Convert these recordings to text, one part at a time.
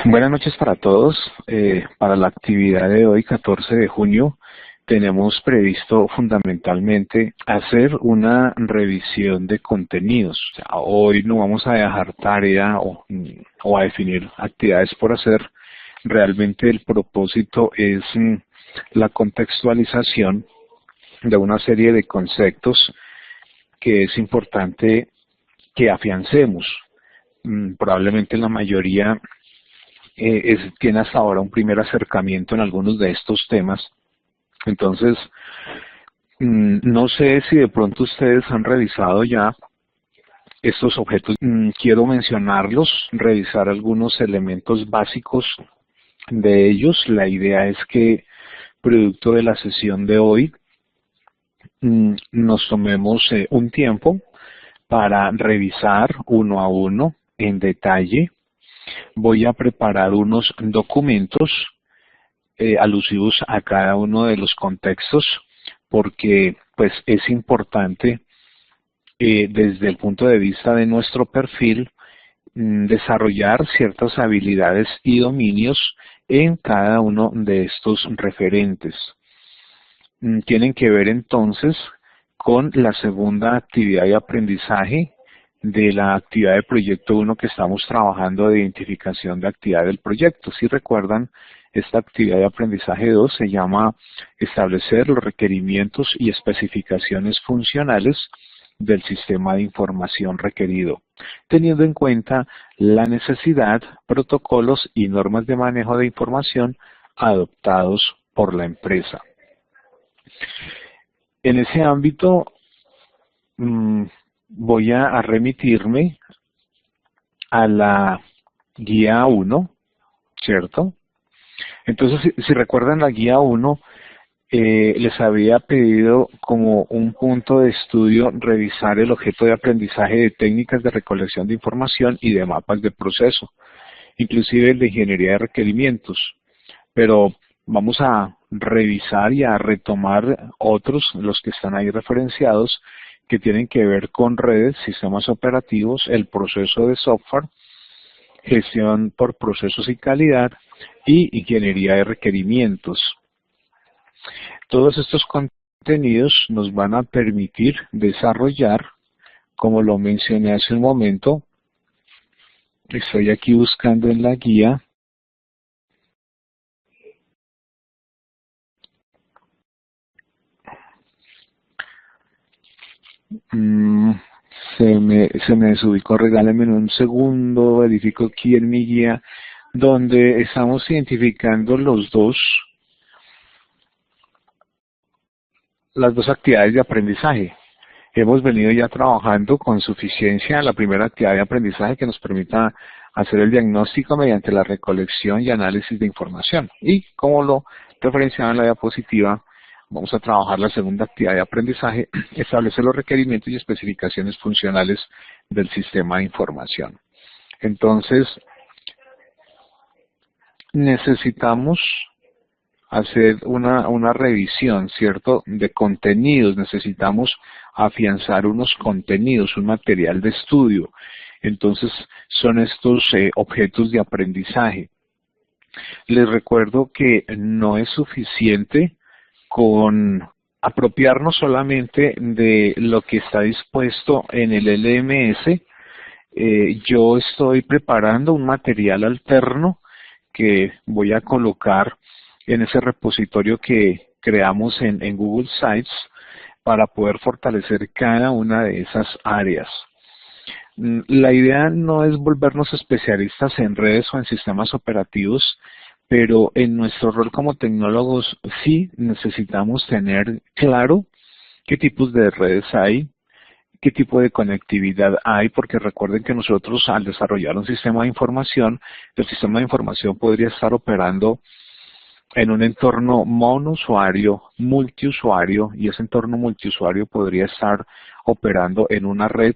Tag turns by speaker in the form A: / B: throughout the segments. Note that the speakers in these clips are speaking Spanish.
A: Buenas noches para todos. Para la actividad de hoy, 14 de junio, tenemos previsto fundamentalmente hacer una revisión de contenidos. O sea, hoy no vamos a dejar tarea o a definir actividades por hacer. Realmente el propósito es la contextualización de una serie de conceptos que es importante que afiancemos. Probablemente la mayoría tiene hasta ahora un primer acercamiento en algunos de estos temas. Entonces, no sé si de pronto ustedes han revisado ya estos objetos. Quiero mencionarlos, revisar algunos elementos básicos de ellos. La idea es que, producto de la sesión de hoy, nos tomemos un tiempo para revisar uno a uno en detalle. Voy a preparar unos documentos alusivos a cada uno de los contextos, porque pues es importante desde el punto de vista de nuestro perfil desarrollar ciertas habilidades y dominios en cada uno de estos referentes. Tienen que ver entonces con la segunda actividad de aprendizaje de la actividad de proyecto 1 que estamos trabajando de identificación de actividad del proyecto. Si recuerdan, esta actividad de aprendizaje 2 se llama establecer los requerimientos y especificaciones funcionales del sistema de información requerido, teniendo en cuenta la necesidad, protocolos y normas de manejo de información adoptados por la empresa. En ese ámbito voy a remitirme a la guía 1, ¿cierto? Entonces, si recuerdan la guía 1, les había pedido como un punto de estudio revisar el objeto de aprendizaje de técnicas de recolección de información y de mapas de proceso, inclusive el de ingeniería de requerimientos. Pero vamos a revisar y a retomar otros, los que están ahí referenciados, que tienen que ver con redes, sistemas operativos, el proceso de software, gestión por procesos y calidad y ingeniería de requerimientos. Todos estos contenidos nos van a permitir desarrollar, como lo mencioné hace un momento, estoy aquí buscando en la guía, se me desubicó, regálenme un segundo, verifico aquí en mi guía, donde estamos identificando las dos actividades de aprendizaje. Hemos venido ya trabajando con suficiencia la primera actividad de aprendizaje que nos permita hacer el diagnóstico mediante la recolección y análisis de información. Y como lo referenciaba en la diapositiva, vamos a trabajar la segunda actividad de aprendizaje, establecer los requerimientos y especificaciones funcionales del sistema de información. Entonces, necesitamos hacer una revisión, ¿cierto?, de contenidos. Necesitamos afianzar unos contenidos, un material de estudio. Entonces, son estos objetos de aprendizaje. Les recuerdo que no es suficiente con apropiarnos solamente de lo que está dispuesto en el LMS. Yo estoy preparando un material alterno que voy a colocar en ese repositorio que creamos en Google Sites para poder fortalecer cada una de esas áreas. La idea no es volvernos especialistas en redes o en sistemas operativos, pero en nuestro rol como tecnólogos sí necesitamos tener claro qué tipos de redes hay, qué tipo de conectividad hay, porque recuerden que nosotros al desarrollar un sistema de información, el sistema de información podría estar operando en un entorno monousuario, multiusuario, y ese entorno multiusuario podría estar operando en una red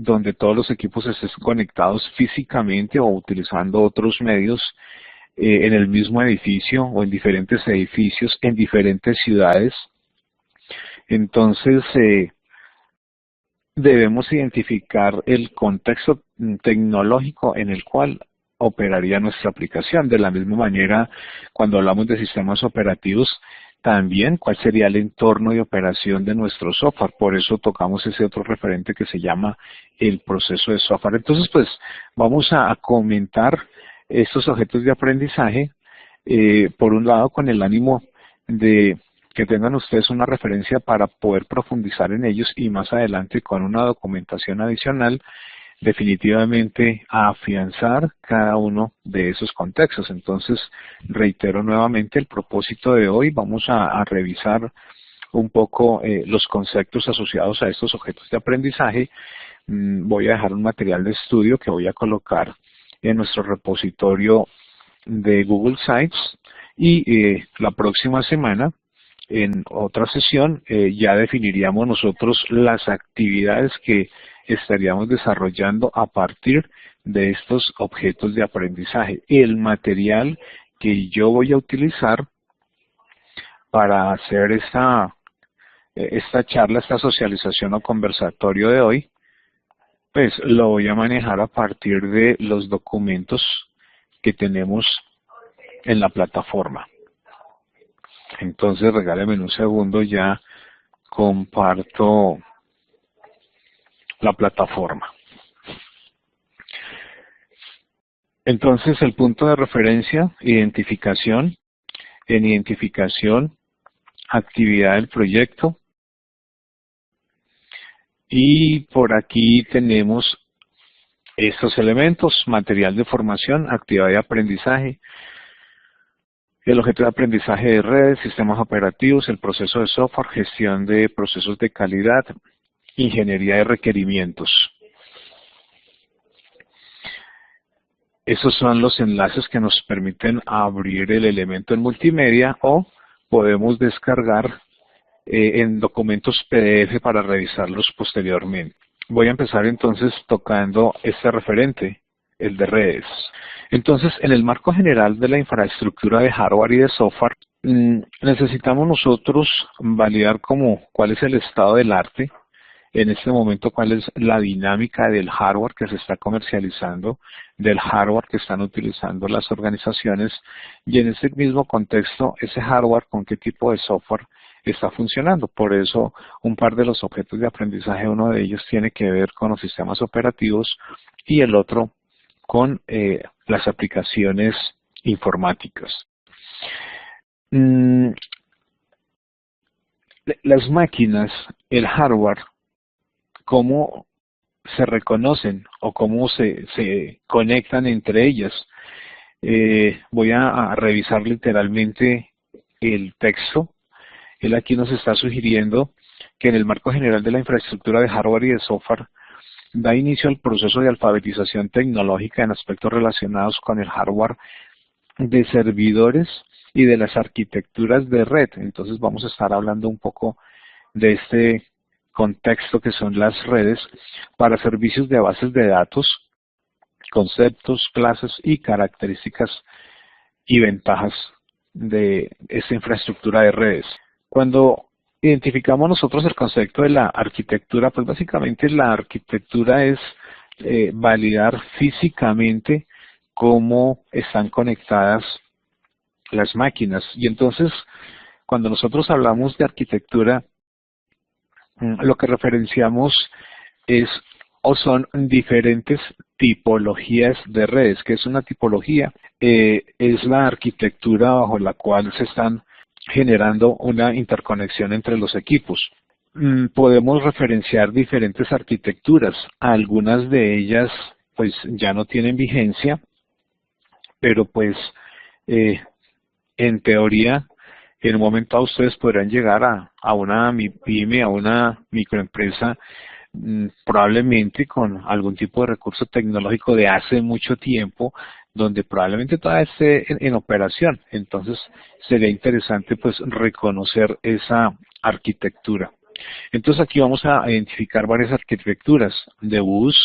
A: donde todos los equipos estén conectados físicamente o utilizando otros medios en el mismo edificio o en diferentes edificios, en diferentes ciudades. Entonces, debemos identificar el contexto tecnológico en el cual operaría nuestra aplicación. De la misma manera, cuando hablamos de sistemas operativos, también cuál sería el entorno de operación de nuestro software. Por eso tocamos ese otro referente que se llama el proceso de software. Entonces, pues, vamos a comentar estos objetos de aprendizaje, por un lado con el ánimo de que tengan ustedes una referencia para poder profundizar en ellos y más adelante con una documentación adicional definitivamente a afianzar cada uno de esos contextos. Entonces, reitero nuevamente el propósito de hoy. Vamos a revisar un poco los conceptos asociados a estos objetos de aprendizaje. Voy a dejar un material de estudio que voy a colocar en nuestro repositorio de Google Sites y la próxima semana en otra sesión ya definiríamos nosotros las actividades que estaríamos desarrollando a partir de estos objetos de aprendizaje. El material que yo voy a utilizar para hacer esta charla, esta socialización o conversatorio de hoy, pues lo voy a manejar a partir de los documentos que tenemos en la plataforma. Entonces, regáleme un segundo, ya comparto la plataforma. Entonces, el punto de referencia, identificación. En identificación, actividad del proyecto. Y por aquí tenemos estos elementos: material de formación, actividad de aprendizaje, el objeto de aprendizaje de redes, sistemas operativos, el proceso de software, gestión de procesos de calidad, ingeniería de requerimientos. Esos son los enlaces que nos permiten abrir el elemento en multimedia o podemos descargar en documentos PDF para revisarlos posteriormente. Voy a empezar entonces tocando este referente, el de redes. Entonces, en el marco general de la infraestructura de hardware y de software, necesitamos nosotros validar cuál es el estado del arte, en este momento cuál es la dinámica del hardware que se está comercializando, del hardware que están utilizando las organizaciones, y en ese mismo contexto, ese hardware con qué tipo de software está funcionando. Por eso, un par de los objetos de aprendizaje, uno de ellos tiene que ver con los sistemas operativos y el otro con las aplicaciones informáticas. Las máquinas, el hardware, ¿cómo se reconocen o cómo se conectan entre ellas? Voy a revisar literalmente el texto. Él aquí nos está sugiriendo que en el marco general de la infraestructura de hardware y de software da inicio al proceso de alfabetización tecnológica en aspectos relacionados con el hardware de servidores y de las arquitecturas de red. Entonces vamos a estar hablando un poco de este contexto que son las redes para servicios de bases de datos, conceptos, clases y características y ventajas de esta infraestructura de redes. Cuando identificamos nosotros el concepto de la arquitectura, pues básicamente la arquitectura es validar físicamente cómo están conectadas las máquinas. Y entonces, cuando nosotros hablamos de arquitectura, lo que referenciamos es o son diferentes tipologías de redes. ¿Qué es una tipología? Es la arquitectura bajo la cual se están generando una interconexión entre los equipos. Podemos referenciar diferentes arquitecturas. Algunas de ellas pues ya no tienen vigencia, pero pues en teoría en un momento dado ustedes podrán llegar a una pyme, a una microempresa, probablemente con algún tipo de recurso tecnológico de hace mucho tiempo, donde probablemente todavía esté en operación. Entonces sería interesante pues reconocer esa arquitectura. Entonces aquí vamos a identificar varias arquitecturas: de bus,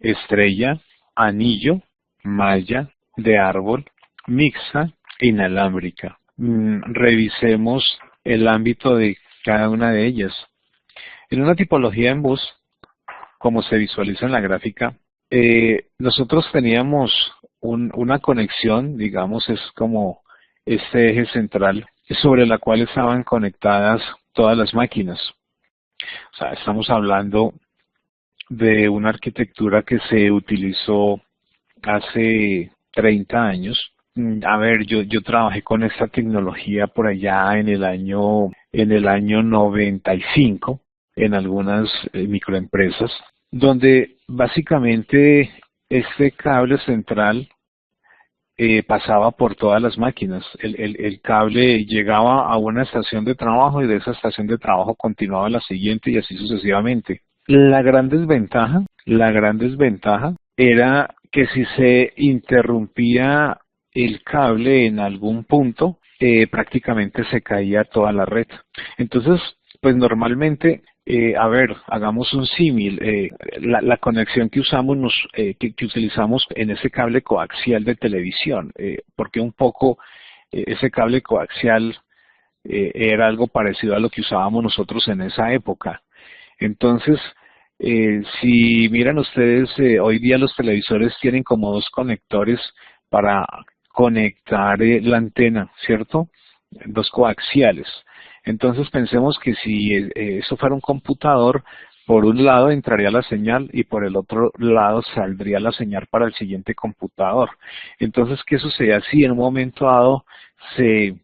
A: estrella, anillo, malla, de árbol, mixta e inalámbrica. Revisemos el ámbito de cada una de ellas. En una tipología en bus, como se visualiza en la gráfica, nosotros teníamos una conexión, digamos, es como este eje central sobre la cual estaban conectadas todas las máquinas. O sea, estamos hablando de una arquitectura que se utilizó hace 30 años. A ver, yo trabajé con esta tecnología por allá en el año 95 en algunas microempresas, donde básicamente este cable central pasaba por todas las máquinas. El cable llegaba a una estación de trabajo y de esa estación de trabajo continuaba a la siguiente y así sucesivamente. La gran desventaja era que si se interrumpía el cable en algún punto, prácticamente se caía toda la red. Entonces, pues normalmente, a ver, hagamos un símil. La conexión que usamos, que utilizamos en ese cable coaxial de televisión, porque un poco ese cable coaxial era algo parecido a lo que usábamos nosotros en esa época. Entonces, si miran ustedes, hoy día los televisores tienen como dos conectores para conectar la antena, ¿cierto? Dos coaxiales. Entonces pensemos que si eso fuera un computador, por un lado entraría la señal y por el otro lado saldría la señal para el siguiente computador. Entonces, ¿qué sucede? Si en un momento dado se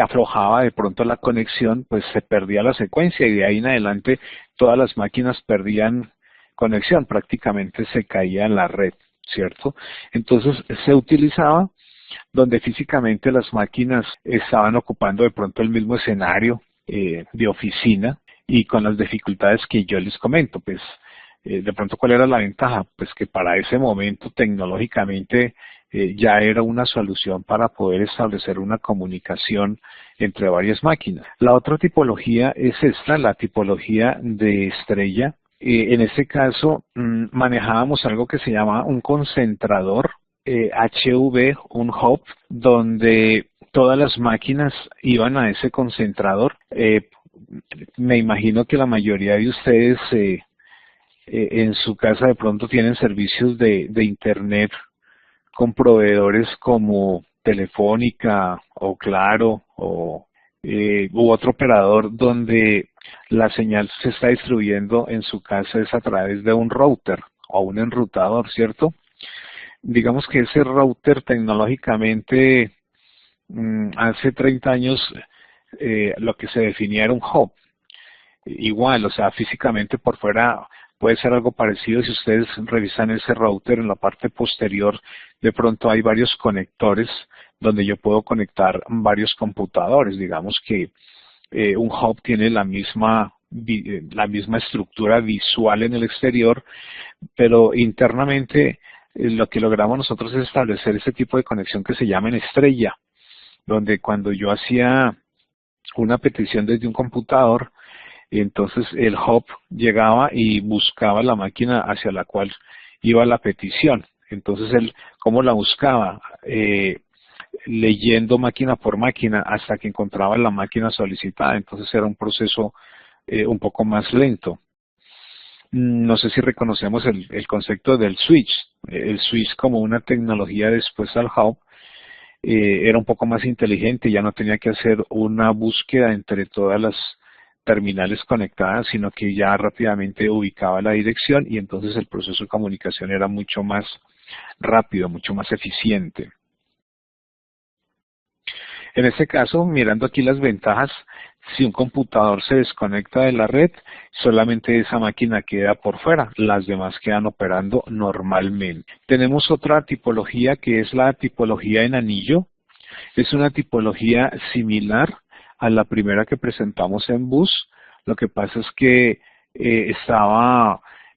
A: aflojaba de pronto la conexión, pues se perdía la secuencia y de ahí en adelante todas las máquinas perdían conexión, prácticamente se caía en la red, ¿cierto? Entonces se utilizaba donde físicamente las máquinas estaban ocupando de pronto el mismo escenario de oficina y con las dificultades que yo les comento, pues de pronto ¿cuál era la ventaja? Pues que para ese momento tecnológicamente ya era una solución para poder establecer una comunicación entre varias máquinas. La otra tipología es esta, la tipología de estrella. En este caso manejábamos algo que se llama un concentrador, HV, un hub, donde todas las máquinas iban a ese concentrador. Me imagino que la mayoría de ustedes en su casa de pronto tienen servicios de internet con proveedores como Telefónica o Claro o u otro operador donde la señal se está distribuyendo en su casa es a través de un router o un enrutador, ¿cierto? Digamos que ese router tecnológicamente hace 30 años lo que se definía era un hub. Igual, o sea, físicamente por fuera puede ser algo parecido. Si ustedes revisan ese router en la parte posterior, de pronto hay varios conectores donde yo puedo conectar varios computadores. Digamos que un hub tiene la misma estructura visual en el exterior, pero internamente lo que logramos nosotros es establecer ese tipo de conexión que se llama en estrella, donde cuando yo hacía una petición desde un computador, entonces el hub llegaba y buscaba la máquina hacia la cual iba la petición. Entonces él, ¿cómo la buscaba? Leyendo máquina por máquina hasta que encontraba la máquina solicitada. Entonces era un proceso un poco más lento. No sé si reconocemos el concepto del switch. El switch como una tecnología después al hub era un poco más inteligente, ya no tenía que hacer una búsqueda entre todas las terminales conectadas, sino que ya rápidamente ubicaba la dirección y entonces el proceso de comunicación era mucho más rápido, mucho más eficiente. En este caso, mirando aquí las ventajas, si un computador se desconecta de la red, solamente esa máquina queda por fuera, las demás quedan operando normalmente. Tenemos otra tipología que es la tipología en anillo. Es una tipología similar a la primera que presentamos en bus. Lo que pasa es que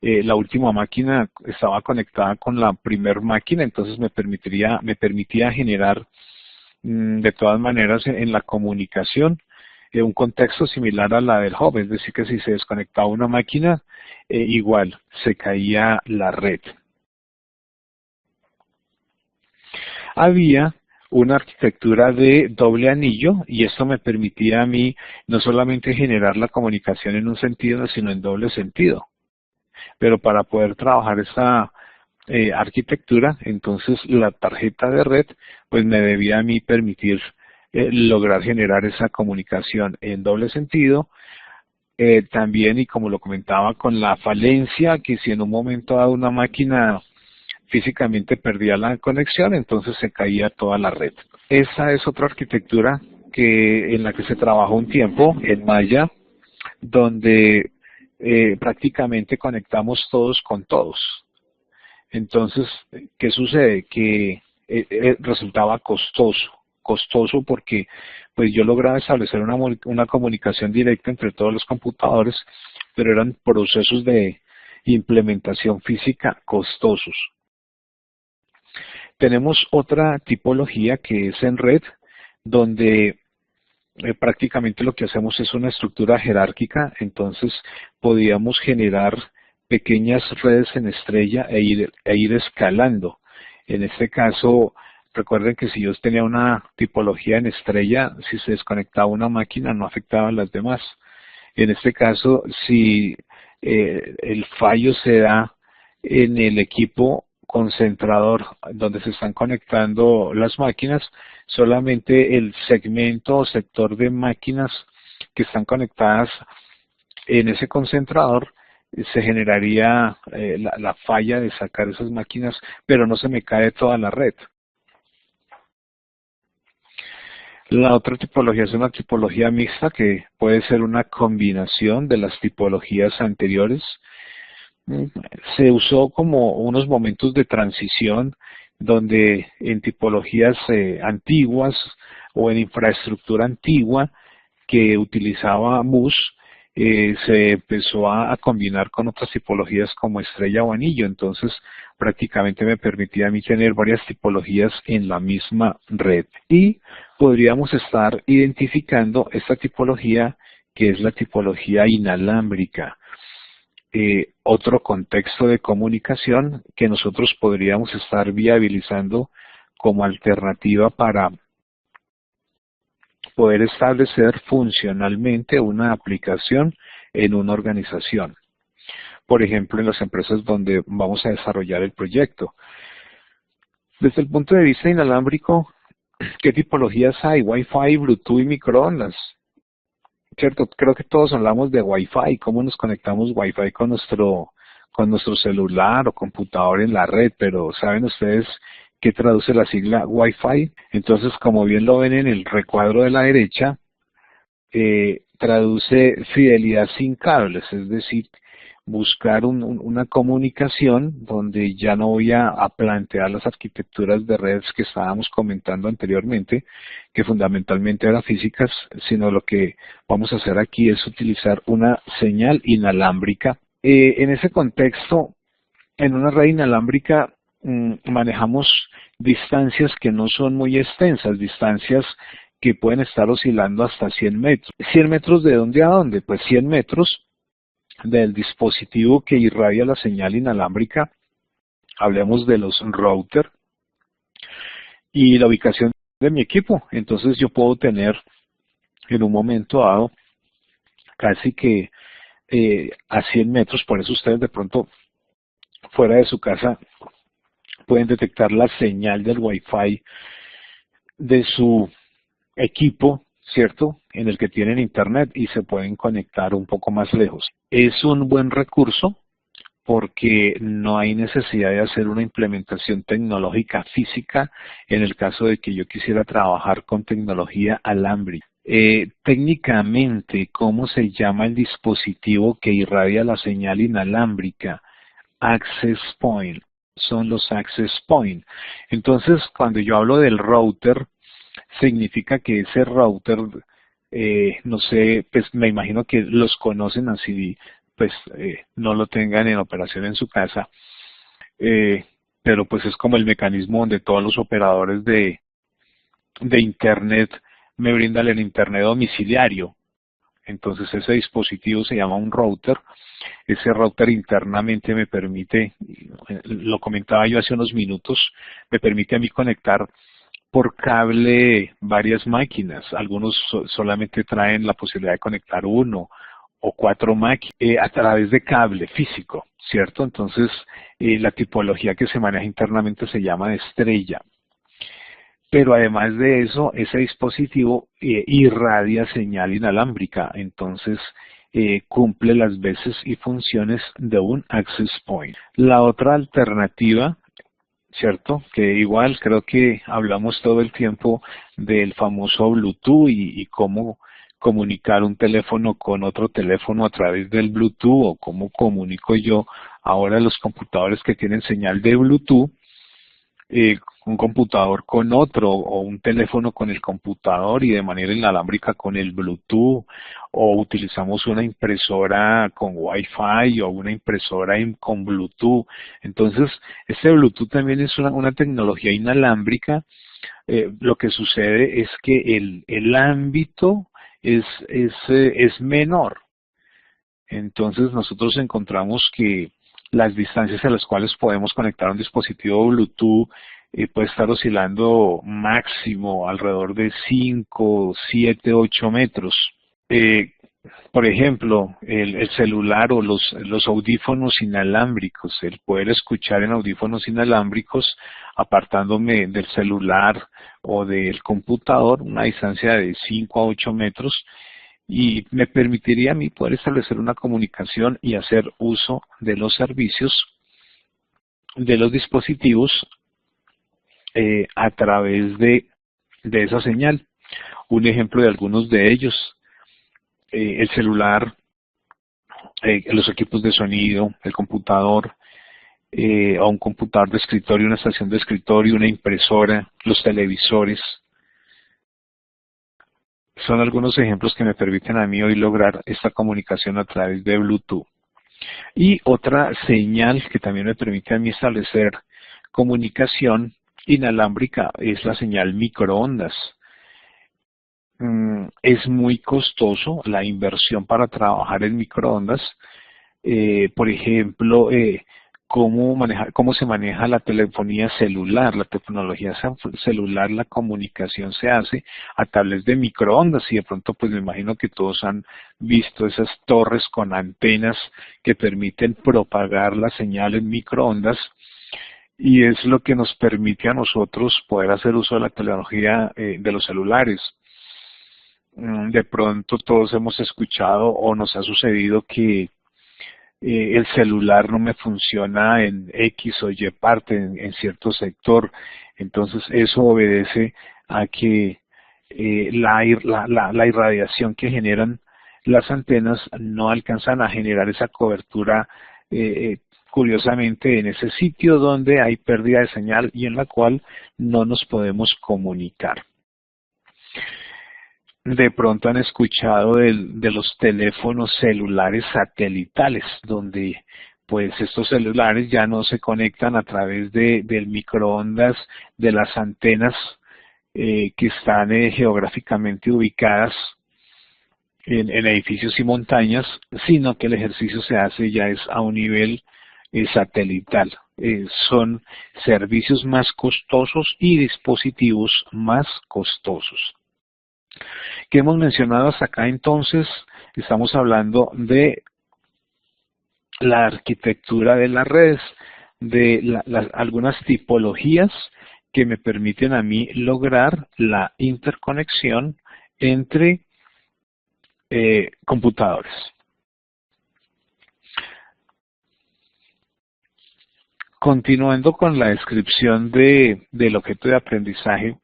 A: la última máquina estaba conectada con la primer máquina, entonces me permitía generar de todas maneras en la comunicación un contexto similar a la del hub, es decir que si se desconectaba una máquina, igual se caía la red. Había una arquitectura de doble anillo y esto me permitía a mí no solamente generar la comunicación en un sentido, sino en doble sentido. Pero para poder trabajar esta arquitectura, entonces la tarjeta de red pues me debía a mí permitir lograr generar esa comunicación en doble sentido. También, y como lo comentaba, con la falencia, que si en un momento dado una máquina físicamente perdía la conexión, entonces se caía toda la red. Esa es otra arquitectura en la que se trabajó un tiempo en Maya, donde prácticamente conectamos todos con todos. Entonces, ¿qué sucede? Que resultaba costoso porque pues yo lograba establecer una comunicación directa entre todos los computadores, pero eran procesos de implementación física costosos. Tenemos otra tipología que es en red, donde prácticamente lo que hacemos es una estructura jerárquica, entonces podíamos generar pequeñas redes en estrella e ir escalando. En este caso, recuerden que si yo tenía una tipología en estrella, si se desconectaba una máquina no afectaba a las demás. En este caso, si el fallo se da en el equipo concentrador donde se están conectando las máquinas, solamente el segmento o sector de máquinas que están conectadas en ese concentrador se generaría la falla de sacar esas máquinas, pero no se me cae toda la red. La otra tipología es una tipología mixta que puede ser una combinación de las tipologías anteriores. Se usó como unos momentos de transición donde en tipologías antiguas o en infraestructura antigua que utilizaba MUS, se empezó a combinar con otras tipologías como estrella o anillo, entonces prácticamente me permitía a mí tener varias tipologías en la misma red. Y podríamos estar identificando esta tipología que es la tipología inalámbrica. Otro contexto de comunicación que nosotros podríamos estar viabilizando como alternativa para poder establecer funcionalmente una aplicación en una organización. Por ejemplo, en las empresas donde vamos a desarrollar el proyecto. Desde el punto de vista inalámbrico, ¿qué tipologías hay? Wi-Fi, Bluetooth y microondas. ¿Cierto? Creo que todos hablamos de Wi-Fi, cómo nos conectamos Wi-Fi con nuestro celular o computador en la red, pero ¿saben ustedes qué traduce la sigla Wi-Fi? Entonces, como bien lo ven en el recuadro de la derecha, traduce fidelidad sin cables, es decir, buscar una comunicación donde ya no voy a plantear las arquitecturas de redes que estábamos comentando anteriormente, que fundamentalmente eran físicas, sino lo que vamos a hacer aquí es utilizar una señal inalámbrica. En ese contexto, en una red inalámbrica manejamos distancias que no son muy extensas, distancias que pueden estar oscilando hasta 100 metros. ¿100 metros de dónde a dónde? Pues 100 metros del dispositivo que irradia la señal inalámbrica, hablemos de los routers, y la ubicación de mi equipo. Entonces yo puedo tener en un momento dado casi que a 100 metros, por eso ustedes de pronto fuera de su casa pueden detectar la señal del Wi-Fi de su equipo, ¿cierto?, en el que tienen internet y se pueden conectar un poco más lejos. Es un buen recurso porque no hay necesidad de hacer una implementación tecnológica física en el caso de que yo quisiera trabajar con tecnología alámbrica. Técnicamente, ¿cómo se llama el dispositivo que irradia la señal inalámbrica? Access Point. Son los Access Point. Entonces, cuando yo hablo del router, significa que ese router, no sé, pues me imagino que los conocen así, pues no lo tengan en operación en su casa, pero pues es como el mecanismo donde todos los operadores de internet me brindan el internet domiciliario. Entonces ese dispositivo se llama un router. Ese router internamente me permite, lo comentaba yo hace unos minutos, me permite a mí conectar por cable varias máquinas. Algunos solamente traen la posibilidad de conectar uno, o 4 máquinas a través de cable físico, ¿cierto? Entonces, la tipología que se maneja internamente se llama de estrella. Pero además de eso, ese dispositivo irradia señal inalámbrica, entonces cumple las veces y funciones de un access point. La otra alternativa, ¿cierto? Que igual creo que hablamos todo el tiempo del famoso Bluetooth y cómo comunicar un teléfono con otro teléfono a través del Bluetooth, o cómo comunico yo ahora los computadores que tienen señal de Bluetooth, un computador con otro, o un teléfono con el computador y de manera inalámbrica con el Bluetooth, o utilizamos una impresora con Wi-Fi o una impresora con Bluetooth. Entonces, este Bluetooth también es una tecnología inalámbrica. Lo que sucede es que el ámbito es menor. Entonces, nosotros encontramos que las distancias a las cuales podemos conectar un dispositivo Bluetooth puede estar oscilando máximo alrededor de 5, 7, 8 metros. Por ejemplo, el celular o los audífonos inalámbricos, el poder escuchar en audífonos inalámbricos apartándome del celular o del computador una distancia de 5 a 8 metros, y me permitiría a mí poder establecer una comunicación y hacer uso de los servicios de los dispositivos a través de esa señal. Un ejemplo de algunos de ellos: el celular, los equipos de sonido, el computador, o un computador de escritorio, una estación de escritorio, una impresora, los televisores. Son algunos ejemplos que me permiten a mí hoy lograr esta comunicación a través de Bluetooth. Y otra señal que también me permite a mí establecer comunicación inalámbrica es la señal microondas. Es muy costoso la inversión para trabajar en microondas. Por ejemplo, cómo se maneja la telefonía celular, la tecnología celular, la comunicación se hace a través de microondas, y de pronto pues me imagino que todos han visto esas torres con antenas que permiten propagar la señal en microondas, y es lo que nos permite a nosotros poder hacer uso de la tecnología de los celulares. De pronto todos hemos escuchado o nos ha sucedido que el celular no me funciona en X o Y parte, en cierto sector. Entonces eso obedece a que la irradiación que generan las antenas no alcanzan a generar esa cobertura, curiosamente, en ese sitio donde hay pérdida de señal y en la cual no nos podemos comunicar. De pronto han escuchado de los teléfonos celulares satelitales, donde pues estos celulares ya no se conectan a través del microondas, de las antenas que están geográficamente ubicadas en edificios y montañas, sino que el ejercicio se hace ya es a un nivel satelital. Son servicios más costosos y dispositivos más costosos. ¿Qué hemos mencionado hasta acá? Entonces, estamos hablando de la arquitectura de las redes, de algunas tipologías que me permiten a mí lograr la interconexión entre computadores. Continuando con la descripción del objeto de aprendizaje,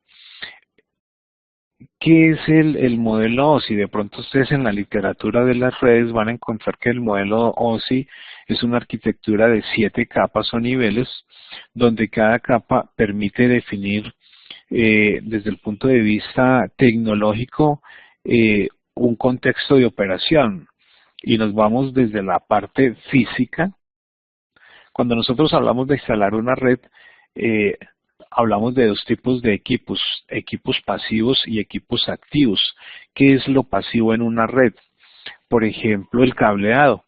A: ¿qué es el modelo OSI? De pronto ustedes en la literatura de las redes van a encontrar que el modelo OSI es una arquitectura de 7 capas o niveles, donde cada capa permite definir desde el punto de vista tecnológico un contexto de operación. Y nos vamos desde la parte física. Cuando nosotros hablamos de instalar una red, hablamos de dos tipos de equipos pasivos y equipos activos. ¿Qué es lo pasivo en una red? Por ejemplo, el cableado,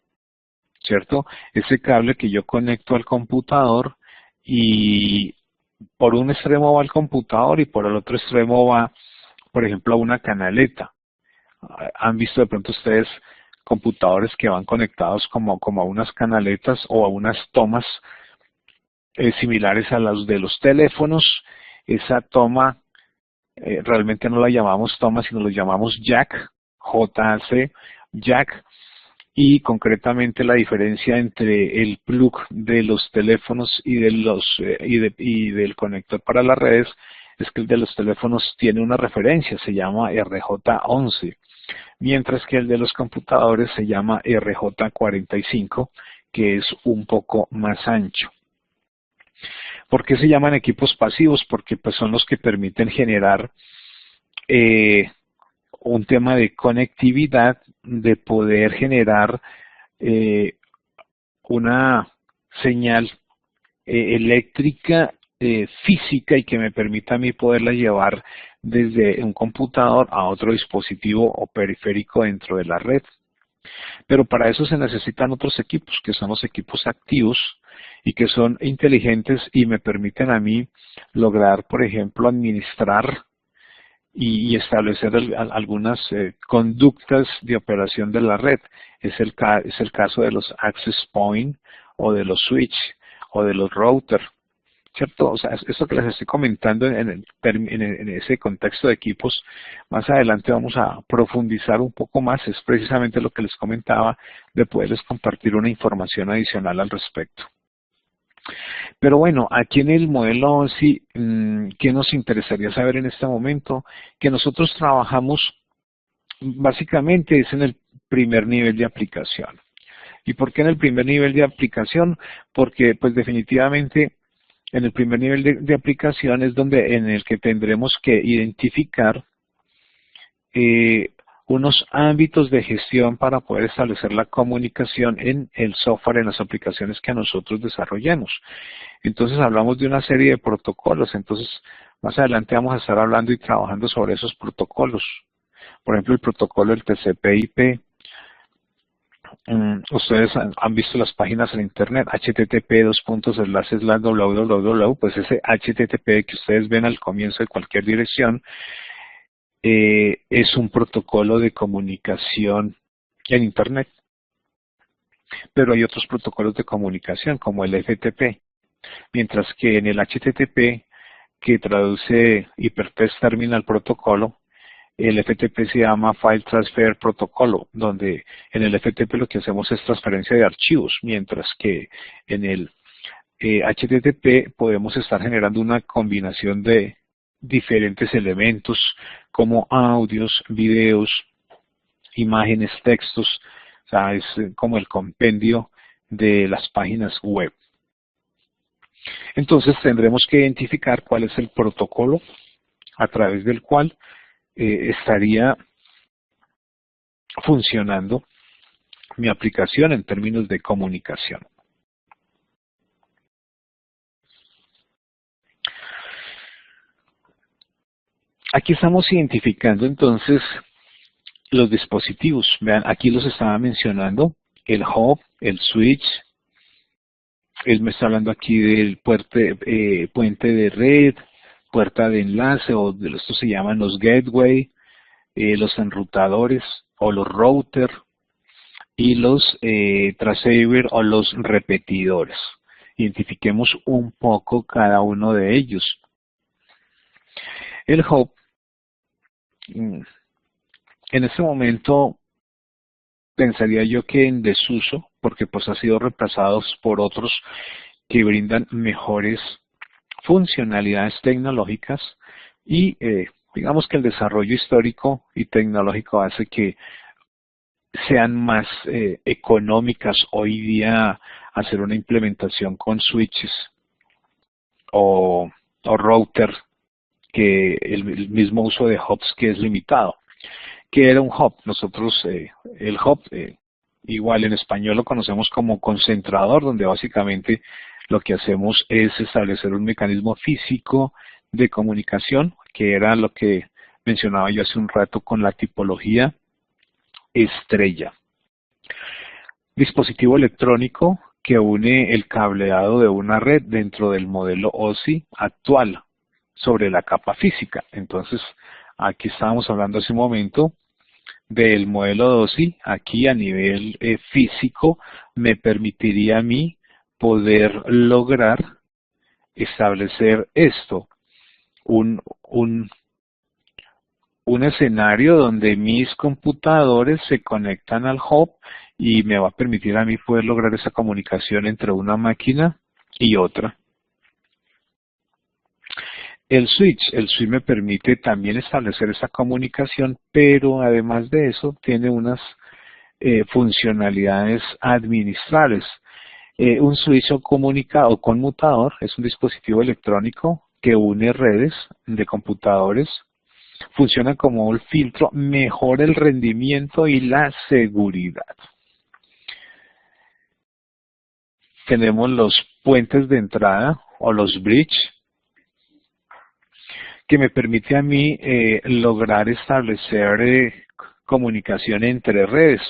A: ¿cierto? Ese cable que yo conecto al computador y por un extremo va al computador y por el otro extremo va, por ejemplo, a una canaleta. ¿Han visto de pronto ustedes computadores que van conectados como a unas canaletas o a unas tomas similares a las de los teléfonos. Esa toma realmente no la llamamos toma, sino lo llamamos jack, JAC, jack, y concretamente la diferencia entre el plug de los teléfonos y del conector para las redes es que el de los teléfonos tiene una referencia, se llama RJ11, mientras que el de los computadores se llama RJ45, que es un poco más ancho. ¿Por qué se llaman equipos pasivos? Porque pues son los que permiten generar un tema de conectividad, de poder generar una señal eléctrica física y que me permita a mí poderla llevar desde un computador a otro dispositivo o periférico dentro de la red. Pero para eso se necesitan otros equipos, que son los equipos activos y que son inteligentes y me permiten a mí lograr, por ejemplo, administrar y establecer algunas conductas de operación de la red. Es el caso de los access point o de los switch o de los router, ¿cierto? O sea, esto que les estoy comentando en ese contexto de equipos, más adelante vamos a profundizar un poco más, es precisamente lo que les comentaba, de poderles compartir una información adicional al respecto. Pero bueno, aquí en el modelo OSI, ¿qué nos interesaría saber en este momento? Que nosotros trabajamos, básicamente es en el primer nivel de aplicación. ¿Y por qué en el primer nivel de aplicación? Porque pues definitivamente en el primer nivel de aplicación es en el que tendremos que identificar unos ámbitos de gestión para poder establecer la comunicación en el software, en las aplicaciones que nosotros desarrollemos. Entonces hablamos de una serie de protocolos, entonces más adelante vamos a estar hablando y trabajando sobre esos protocolos. Por ejemplo, el protocolo del TCP/IP. Ustedes han visto las páginas en internet, http://www, pues ese HTTP que ustedes ven al comienzo de cualquier dirección es un protocolo de comunicación en internet. Pero hay otros protocolos de comunicación como el FTP, mientras que en el HTTP, que traduce Hypertext Terminal Protocolo, el FTP se llama File Transfer Protocolo, donde en el FTP lo que hacemos es transferencia de archivos, mientras que en el HTTP podemos estar generando una combinación de diferentes elementos como audios, videos, imágenes, textos, o sea, es como el compendio de las páginas web. Entonces tendremos que identificar cuál es el protocolo a través del cual estaría funcionando mi aplicación en términos de comunicación. Aquí estamos identificando entonces los dispositivos. Vean, aquí los estaba mencionando, el hub, el switch. Él me está hablando aquí del puente de red, puerta de enlace, o estos se llaman los gateway, los enrutadores o los router y los transceiver o los repetidores. Identifiquemos un poco cada uno de ellos. El hub, en este momento pensaría yo que en desuso, porque pues ha sido reemplazado por otros que brindan mejores funcionalidades tecnológicas y digamos que el desarrollo histórico y tecnológico hace que sean más económicas hoy día hacer una implementación con switches o router que el mismo uso de hubs que es limitado. ¿Qué era un hub? Nosotros el hub igual en español lo conocemos como concentrador, donde básicamente lo que hacemos es establecer un mecanismo físico de comunicación, que era lo que mencionaba yo hace un rato con la tipología estrella. Dispositivo electrónico que une el cableado de una red dentro del modelo OSI actual sobre la capa física. Entonces, aquí estábamos hablando hace un momento del modelo DOSI, aquí a nivel físico, me permitiría a mí poder lograr establecer esto, un, un, un escenario donde mis computadores se conectan al hub y me va a permitir a mí poder lograr esa comunicación entre una máquina y otra. El switch me permite también establecer esa comunicación, pero además de eso tiene unas funcionalidades administrables. Un switch o conmutador es un dispositivo electrónico que une redes de computadores. Funciona como un filtro, mejora el rendimiento y la seguridad. Tenemos los puentes de entrada o los bridge, que me permite a mí lograr establecer comunicación entre redes.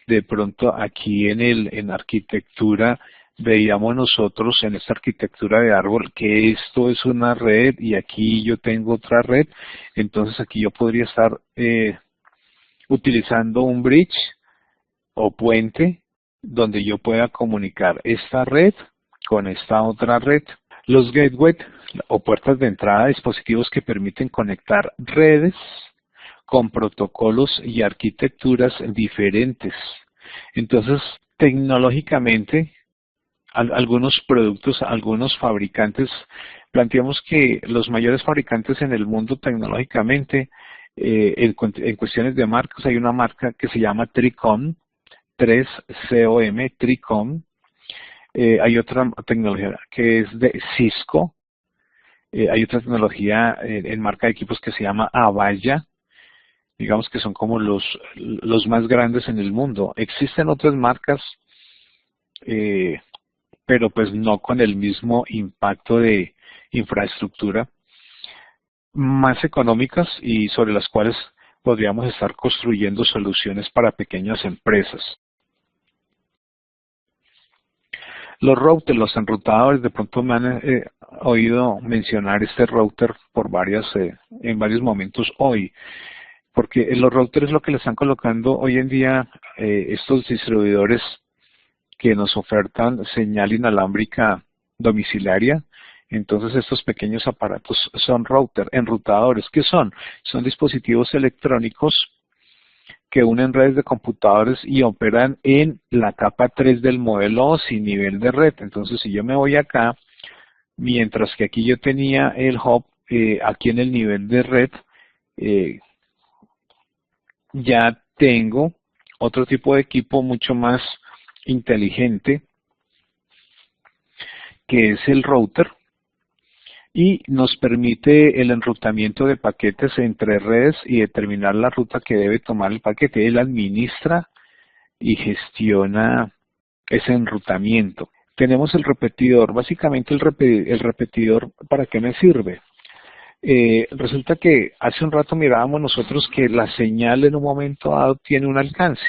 A: De pronto aquí en arquitectura veíamos nosotros en esta arquitectura de árbol que esto es una red y aquí yo tengo otra red. Entonces aquí yo podría estar utilizando un bridge o puente donde yo pueda comunicar esta red con esta otra red. Los gateways o puertas de entrada, dispositivos que permiten conectar redes con protocolos y arquitecturas diferentes. Entonces, tecnológicamente, algunos productos, algunos fabricantes, planteamos que los mayores fabricantes en el mundo tecnológicamente, en cuestiones de marcas, hay una marca que se llama Tricom, 3COM, Tricom. Hay otra tecnología que es de Cisco. Hay otra tecnología en marca de equipos que se llama Avaya. Digamos que son como los más grandes en el mundo. Existen otras marcas, pero pues no con el mismo impacto de infraestructura, más económicas y sobre las cuales podríamos estar construyendo soluciones para pequeñas empresas. Los routers, los enrutadores, de pronto me han oído mencionar este router en varios momentos hoy, porque los routers es lo que le están colocando hoy en día estos distribuidores que nos ofertan señal inalámbrica domiciliaria. Entonces estos pequeños aparatos son enrutadores. ¿Qué son? Son dispositivos electrónicos que unen redes de computadores y operan en la capa 3 del modelo sin nivel de red. Entonces, si yo me voy acá, mientras que aquí yo tenía el hub, aquí en el nivel de red, ya tengo otro tipo de equipo mucho más inteligente, que es el router, y nos permite el enrutamiento de paquetes entre redes y determinar la ruta que debe tomar el paquete. Él administra y gestiona ese enrutamiento. Tenemos el repetidor. Básicamente el repetidor, ¿para qué me sirve? Resulta que hace un rato mirábamos nosotros que la señal en un momento dado tiene un alcance.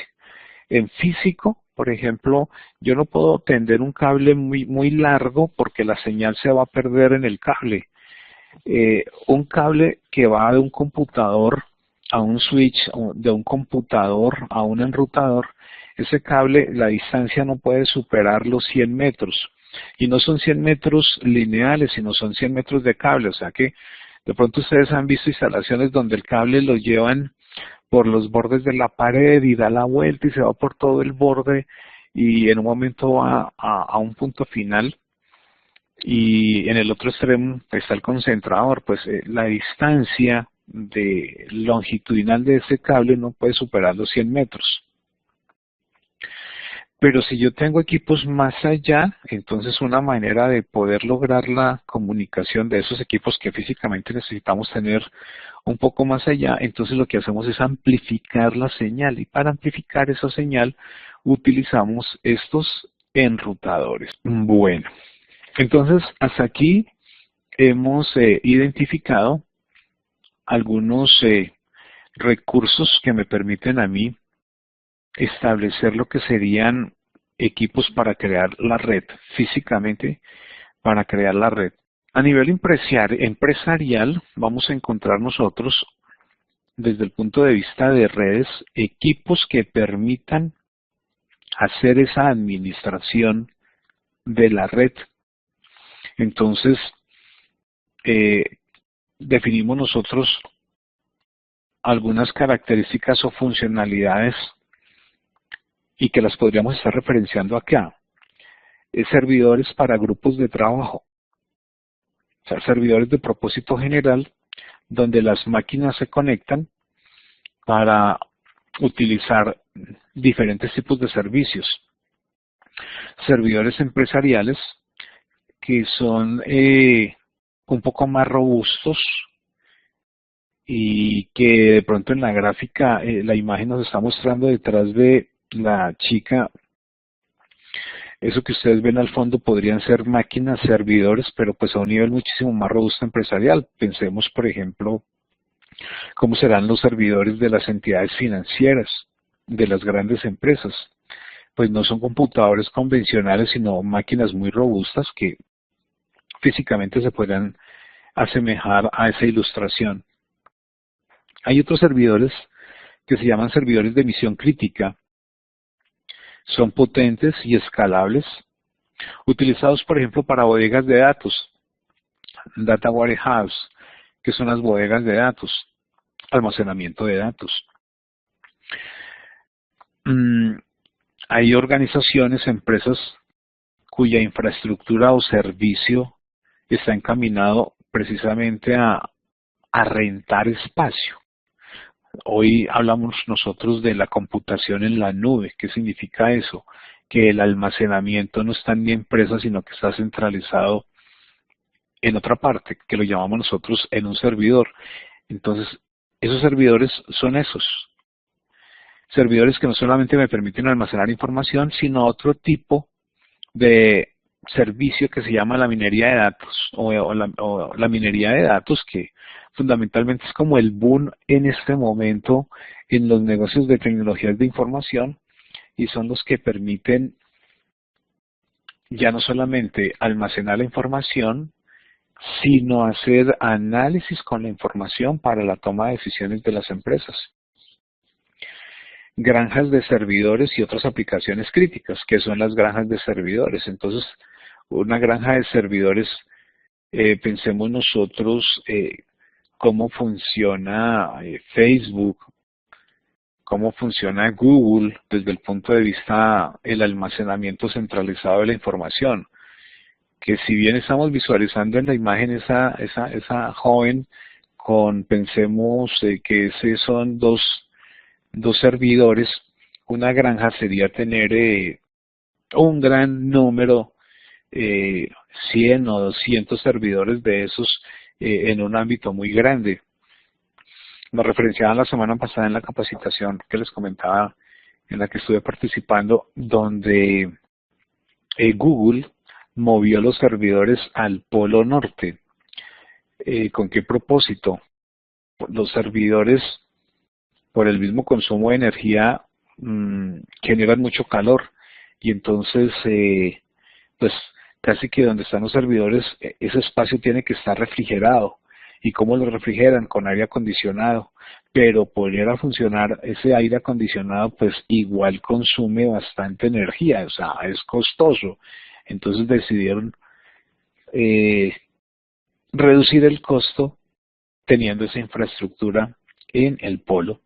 A: En físico, por ejemplo, yo no puedo tender un cable muy largo porque la señal se va a perder en el cable. Un cable que va de un computador a un switch, de un computador a un enrutador, ese cable, la distancia no puede superar los 100 metros. Y no son 100 metros lineales, sino son 100 metros de cable. O sea que de pronto ustedes han visto instalaciones donde el cable lo llevan por los bordes de la pared y da la vuelta y se va por todo el borde y en un momento va a un punto final y en el otro extremo está el concentrador. Pues la distancia longitudinal de ese cable no puede superar los 100 metros. Pero si yo tengo equipos más allá, entonces una manera de poder lograr la comunicación de esos equipos que físicamente necesitamos tener un poco más allá, entonces lo que hacemos es amplificar la señal. Y para amplificar esa señal utilizamos estos enrutadores. Bueno, entonces hasta aquí hemos identificado algunos recursos que me permiten a mí establecer lo que serían equipos para crear la red, físicamente para crear la red. A nivel empresarial vamos a encontrar nosotros desde el punto de vista de redes, equipos que permitan hacer esa administración de la red. Entonces, definimos nosotros algunas características o funcionalidades y que las podríamos estar referenciando acá. Servidores para grupos de trabajo, o sea, servidores de propósito general, donde las máquinas se conectan para utilizar diferentes tipos de servicios. Servidores empresariales, que son un poco más robustos y que de pronto en la gráfica, la imagen nos está mostrando detrás de la chica. Eso que ustedes ven al fondo podrían ser máquinas, servidores, pero pues a un nivel muchísimo más robusto empresarial. Pensemos, por ejemplo, cómo serán los servidores de las entidades financieras, de las grandes empresas. Pues no son computadores convencionales, sino máquinas muy robustas que físicamente se podrían asemejar a esa ilustración. Hay otros servidores que se llaman servidores de misión crítica. Son potentes y escalables, utilizados por ejemplo para bodegas de datos, data warehouse, que son las bodegas de datos, almacenamiento de datos. Hay organizaciones, empresas cuya infraestructura o servicio está encaminado precisamente a rentar espacio. Hoy hablamos nosotros de la computación en la nube. ¿Qué significa eso? Que el almacenamiento no está en mi empresa, sino que está centralizado en otra parte, que lo llamamos nosotros en un servidor. Entonces, esos servidores son esos. Servidores que no solamente me permiten almacenar información, sino otro tipo de servicio que se llama la minería de datos o la minería de datos, que fundamentalmente es como el boom en este momento en los negocios de tecnologías de información, y son los que permiten ya no solamente almacenar la información, sino hacer análisis con la información para la toma de decisiones de las empresas. Granjas de servidores y otras aplicaciones críticas, que son las granjas de servidores. Entonces, una granja de servidores, pensemos nosotros cómo funciona Facebook, cómo funciona Google desde el punto de vista del almacenamiento centralizado de la información. Que si bien estamos visualizando en la imagen esa joven pensemos que esos son dos servidores, una granja sería tener un gran número, 100 o 200 servidores de esos en un ámbito muy grande. Nos referenciaban la semana pasada en la capacitación que les comentaba, en la que estuve participando, donde Google movió los servidores al Polo Norte. ¿Con qué propósito? Los servidores, por el mismo consumo de energía, generan mucho calor, y entonces pues casi que donde están los servidores, ese espacio tiene que estar refrigerado. ¿Y cómo lo refrigeran? Con aire acondicionado. Pero poner a funcionar ese aire acondicionado pues igual consume bastante energía, o sea, es costoso. Entonces decidieron reducir el costo teniendo esa infraestructura en el polo.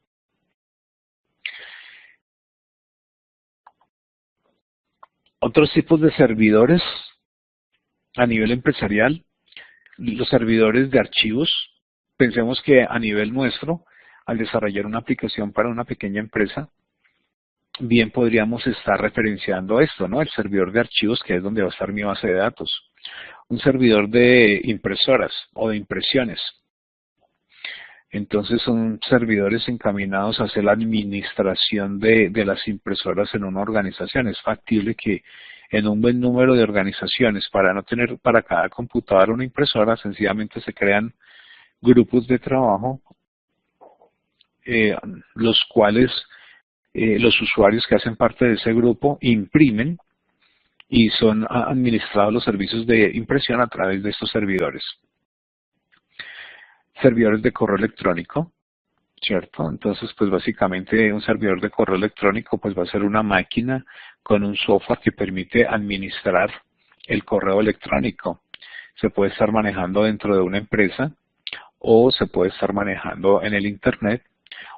A: Otros tipos de servidores a nivel empresarial, los servidores de archivos. Pensemos que a nivel nuestro, al desarrollar una aplicación para una pequeña empresa, bien podríamos estar referenciando esto, ¿no? El servidor de archivos, que es donde va a estar mi base de datos. Un servidor de impresoras o de impresiones. Entonces son servidores encaminados a hacer la administración de las impresoras en una organización. Es factible que en un buen número de organizaciones, para no tener para cada computadora una impresora, sencillamente se crean grupos de trabajo, los cuales los usuarios que hacen parte de ese grupo imprimen y son administrados los servicios de impresión a través de estos servidores. Servidores de correo electrónico. ¿cierto? Entonces, pues básicamente un servidor de correo electrónico pues va a ser una máquina con un software que permite administrar el correo electrónico. Se puede estar manejando dentro de una empresa o se puede estar manejando en el Internet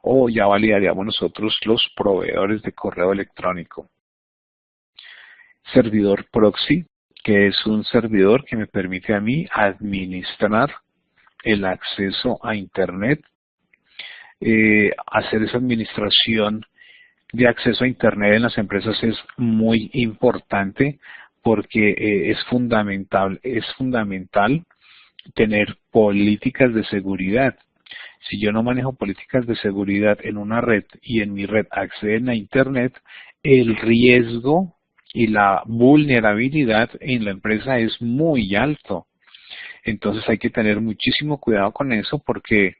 A: o ya validaríamos nosotros los proveedores de correo electrónico. Servidor proxy, que es un servidor que me permite a mí administrar el acceso a Internet. Hacer esa administración de acceso a Internet en las empresas es muy importante porque es fundamental tener políticas de seguridad. Si yo no manejo políticas de seguridad en una red y en mi red acceden a Internet, el riesgo y la vulnerabilidad en la empresa es muy alto. Entonces hay que tener muchísimo cuidado con eso porque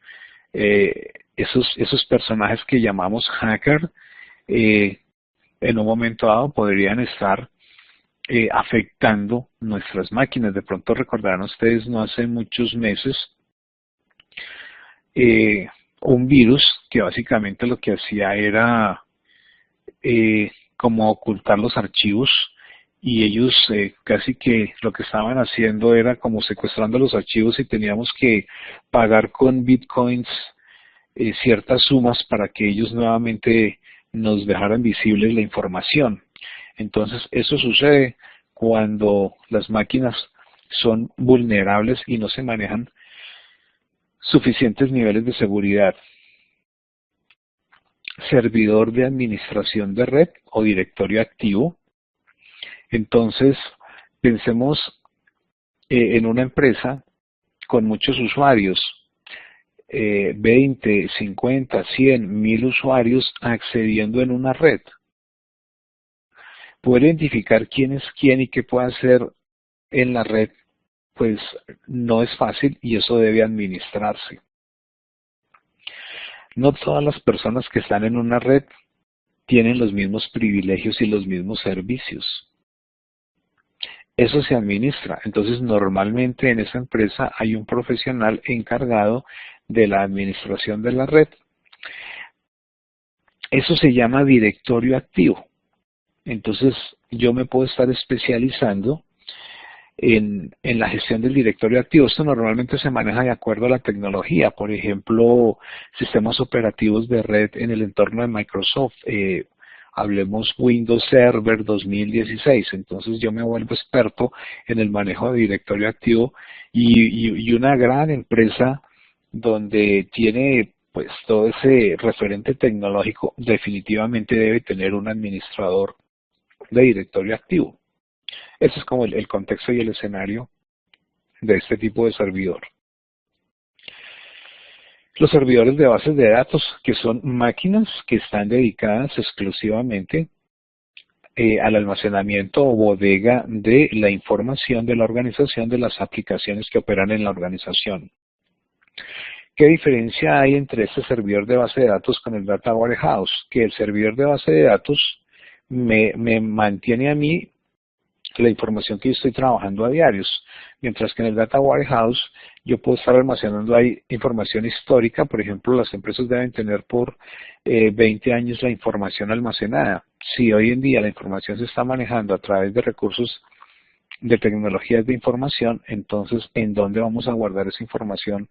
A: esos personajes que llamamos hacker en un momento dado podrían estar afectando nuestras máquinas. De pronto recordarán ustedes no hace muchos meses un virus que básicamente lo que hacía era como ocultar los archivos y ellos casi que lo que estaban haciendo era como secuestrando los archivos y teníamos que pagar con bitcoins ciertas sumas para que ellos nuevamente nos dejaran visibles la información. Entonces eso sucede cuando las máquinas son vulnerables y no se manejan suficientes niveles de seguridad. Servidor de administración de red o directorio activo. Entonces, pensemos en una empresa con muchos usuarios, 20, 50, 100, 1000 usuarios accediendo en una red. Poder identificar quién es quién y qué puede hacer en la red, pues no es fácil y eso debe administrarse. No todas las personas que están en una red tienen los mismos privilegios y los mismos servicios. Eso se administra. Entonces, normalmente en esa empresa hay un profesional encargado de la administración de la red. Eso se llama directorio activo. Entonces, yo me puedo estar especializando en la gestión del directorio activo. Esto normalmente se maneja de acuerdo a la tecnología. Por ejemplo, sistemas operativos de red en el entorno de Microsoft. Hablemos Windows Server 2016. Entonces yo me vuelvo experto en el manejo de directorio activo y una gran empresa donde tiene pues todo ese referente tecnológico definitivamente debe tener un administrador de directorio activo. Ese es como el contexto y el escenario de este tipo de servidor. Los servidores de bases de datos, que son máquinas que están dedicadas exclusivamente al almacenamiento o bodega de la información de la organización, de las aplicaciones que operan en la organización. ¿Qué diferencia hay entre este servidor de base de datos con el Data Warehouse? Que el servidor de base de datos me mantiene a mí la información que yo estoy trabajando a diarios, mientras que en el Data Warehouse yo puedo estar almacenando ahí información histórica. Por ejemplo, las empresas deben tener por 20 años la información almacenada. Si hoy en día la información se está manejando a través de recursos de tecnologías de información, entonces, ¿en dónde vamos a guardar esa información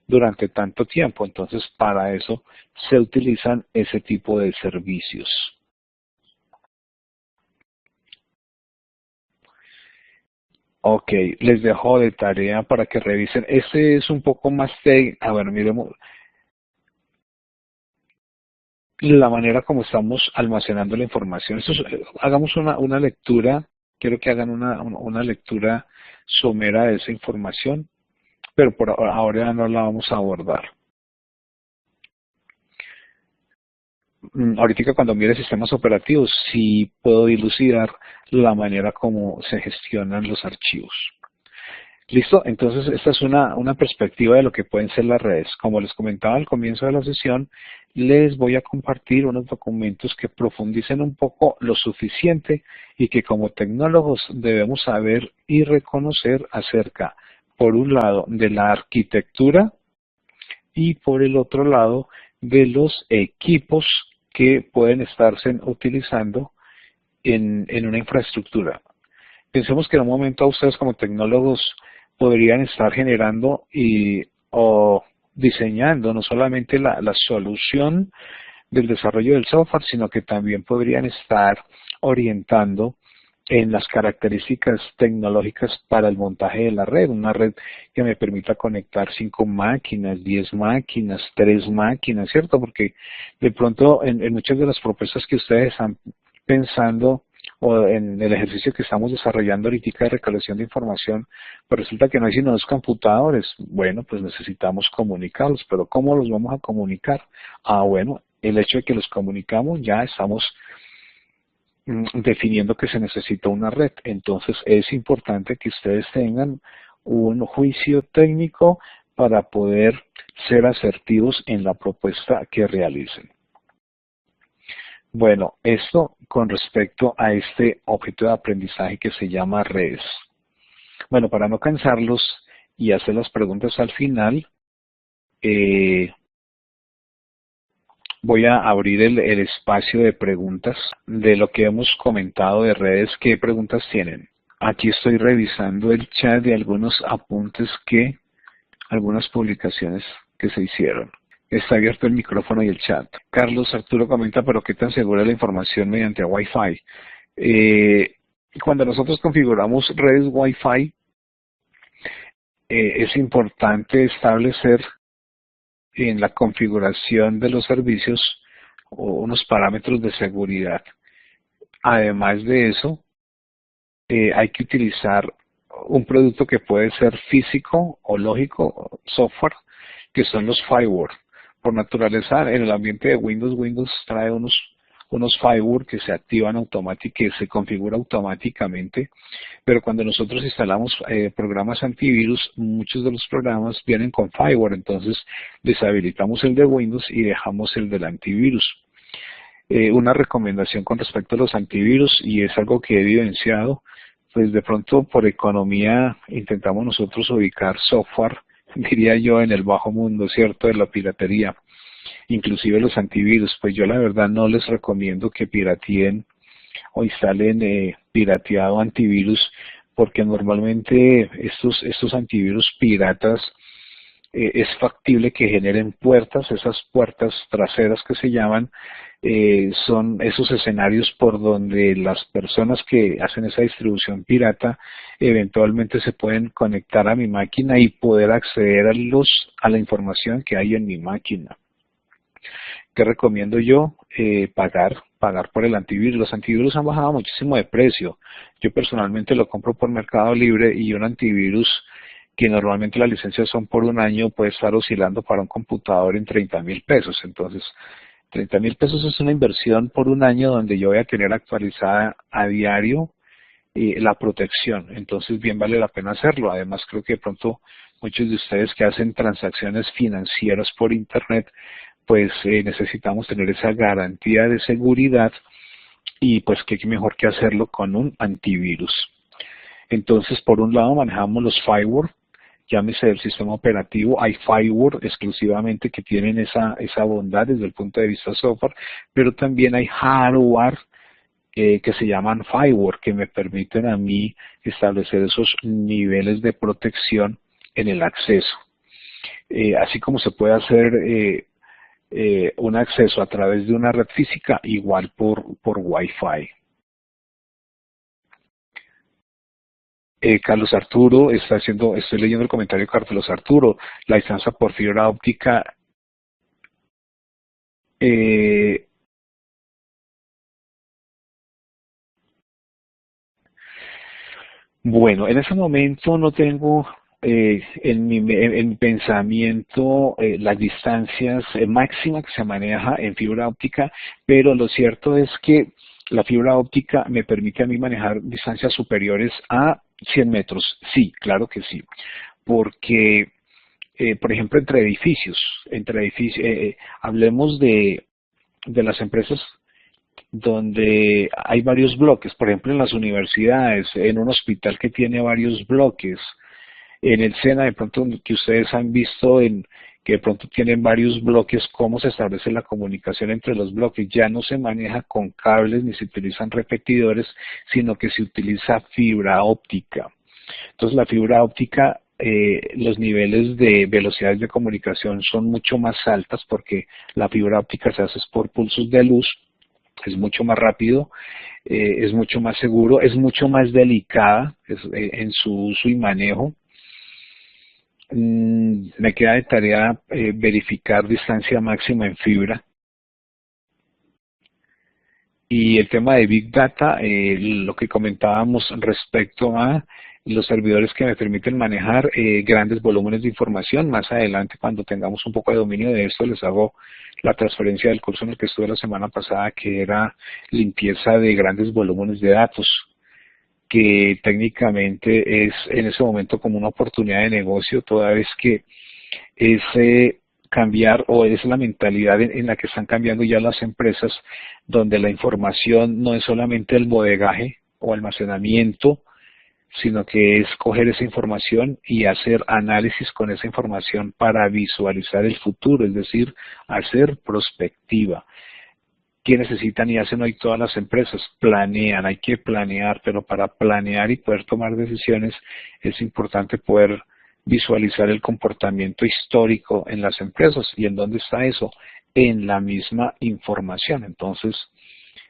A: durante tanto tiempo? Entonces, para eso se utilizan ese tipo de servicios. Ok, les dejo de tarea para que revisen. Este es un poco más bueno, miremos la manera como estamos almacenando la información. Hagamos una lectura, quiero que hagan una lectura somera de esa información, pero por ahora no la vamos a abordar. Ahorita cuando mire sistemas operativos, sí puedo dilucidar la manera como se gestionan los archivos. ¿Listo? Entonces, esta es una perspectiva de lo que pueden ser las redes. Como les comentaba al comienzo de la sesión, les voy a compartir unos documentos que profundicen un poco lo suficiente y que como tecnólogos debemos saber y reconocer acerca, por un lado, de la arquitectura y por el otro lado, de los equipos que pueden estarse utilizando en una infraestructura. Pensemos que en un momento ustedes como tecnólogos podrían estar generando o diseñando no solamente la solución del desarrollo del software, sino que también podrían estar orientando en las características tecnológicas para el montaje de la red, una red que me permita conectar 5 máquinas, 10 máquinas, 3 máquinas, ¿cierto? Porque de pronto en muchas de las propuestas que ustedes están pensando o en el ejercicio que estamos desarrollando ahorita de recolección de información, pues resulta que no hay sino 2 computadores. Bueno, pues necesitamos comunicarlos, pero ¿cómo los vamos a comunicar? Bueno, el hecho de que los comunicamos ya estamos definiendo que se necesita una red. Entonces es importante que ustedes tengan un juicio técnico para poder ser asertivos en la propuesta que realicen. Bueno, esto con respecto a este objeto de aprendizaje que se llama redes. Bueno, para no cansarlos y hacer las preguntas al final, voy a abrir el espacio de preguntas de lo que hemos comentado de redes. ¿Qué preguntas tienen? Aquí estoy revisando el chat de algunos apuntes algunas publicaciones que se hicieron. Está abierto el micrófono y el chat. Carlos Arturo comenta, pero ¿qué tan segura es la información mediante Wi-Fi? Cuando nosotros configuramos redes Wi-Fi, es importante establecer en la configuración de los servicios unos parámetros de seguridad. Además de eso, hay que utilizar un producto que puede ser físico o lógico, software, que son los firewall. Por naturaleza, en el ambiente de Windows trae unos firewall que se activan automáticamente, que se configura automáticamente, pero cuando nosotros instalamos programas antivirus, muchos de los programas vienen con firewall, entonces deshabilitamos el de Windows y dejamos el del antivirus. Una recomendación con respecto a los antivirus, y es algo que he evidenciado, pues de pronto por economía intentamos nosotros ubicar software, diría yo, en el bajo mundo, ¿cierto?, de la piratería. Inclusive los antivirus, pues yo la verdad no les recomiendo que pirateen o instalen pirateado antivirus, porque normalmente estos antivirus piratas es factible que generen puertas. Esas puertas traseras que se llaman son esos escenarios por donde las personas que hacen esa distribución pirata eventualmente se pueden conectar a mi máquina y poder acceder a la información que hay en mi máquina. ¿Qué recomiendo yo? Pagar por el antivirus. Los antivirus han bajado muchísimo de precio. Yo personalmente lo compro por Mercado Libre, y un antivirus que normalmente las licencias son por un año puede estar oscilando para un computador en 30.000 pesos. Entonces, 30.000 pesos es una inversión por un año donde yo voy a tener actualizada a diario la protección. Entonces, bien vale la pena hacerlo. Además, creo que de pronto muchos de ustedes que hacen transacciones financieras por Internet, pues necesitamos tener esa garantía de seguridad, y pues qué mejor que hacerlo con un antivirus. Entonces, por un lado manejamos los firewall, llámese del sistema operativo. Hay firewall exclusivamente que tienen esa bondad desde el punto de vista software, pero también hay hardware que se llaman firewall, que me permiten a mí establecer esos niveles de protección en el acceso. Así como se puede hacer un acceso a través de una red física, igual por Wi-Fi. Carlos Arturo estoy leyendo el comentario de Carlos Arturo, la distancia por fibra óptica. Bueno, en ese momento no tengo en mi pensamiento las distancias máximas que se maneja en fibra óptica, pero lo cierto es que la fibra óptica me permite a mí manejar distancias superiores a 100 metros. Sí, claro que sí, porque, por ejemplo, entre edificios, hablemos de las empresas donde hay varios bloques, por ejemplo en las universidades, en un hospital que tiene varios bloques, en el SENA de pronto que ustedes han visto que de pronto tienen varios bloques, cómo se establece la comunicación entre los bloques. Ya no se maneja con cables ni se utilizan repetidores, sino que se utiliza fibra óptica. Entonces la fibra óptica, los niveles de velocidades de comunicación son mucho más altas porque la fibra óptica se hace por pulsos de luz, es mucho más rápido, es mucho más seguro, es mucho más delicada en su uso y manejo. Me queda de tarea verificar distancia máxima en fibra. Y el tema de Big Data, lo que comentábamos respecto a los servidores que me permiten manejar grandes volúmenes de información. Más adelante, cuando tengamos un poco de dominio de esto, les hago la transferencia del curso en el que estuve la semana pasada, que era limpieza de grandes volúmenes de datos, que técnicamente es en ese momento como una oportunidad de negocio, toda vez que es cambiar, o es la mentalidad en la que están cambiando ya las empresas, donde la información no es solamente el bodegaje o almacenamiento, sino que es coger esa información y hacer análisis con esa información para visualizar el futuro, es decir, hacer prospectiva. ¿Qué necesitan y hacen hoy todas las empresas? Planean, hay que planear, pero para planear y poder tomar decisiones es importante poder visualizar el comportamiento histórico en las empresas. ¿Y en dónde está eso? En la misma información. Entonces,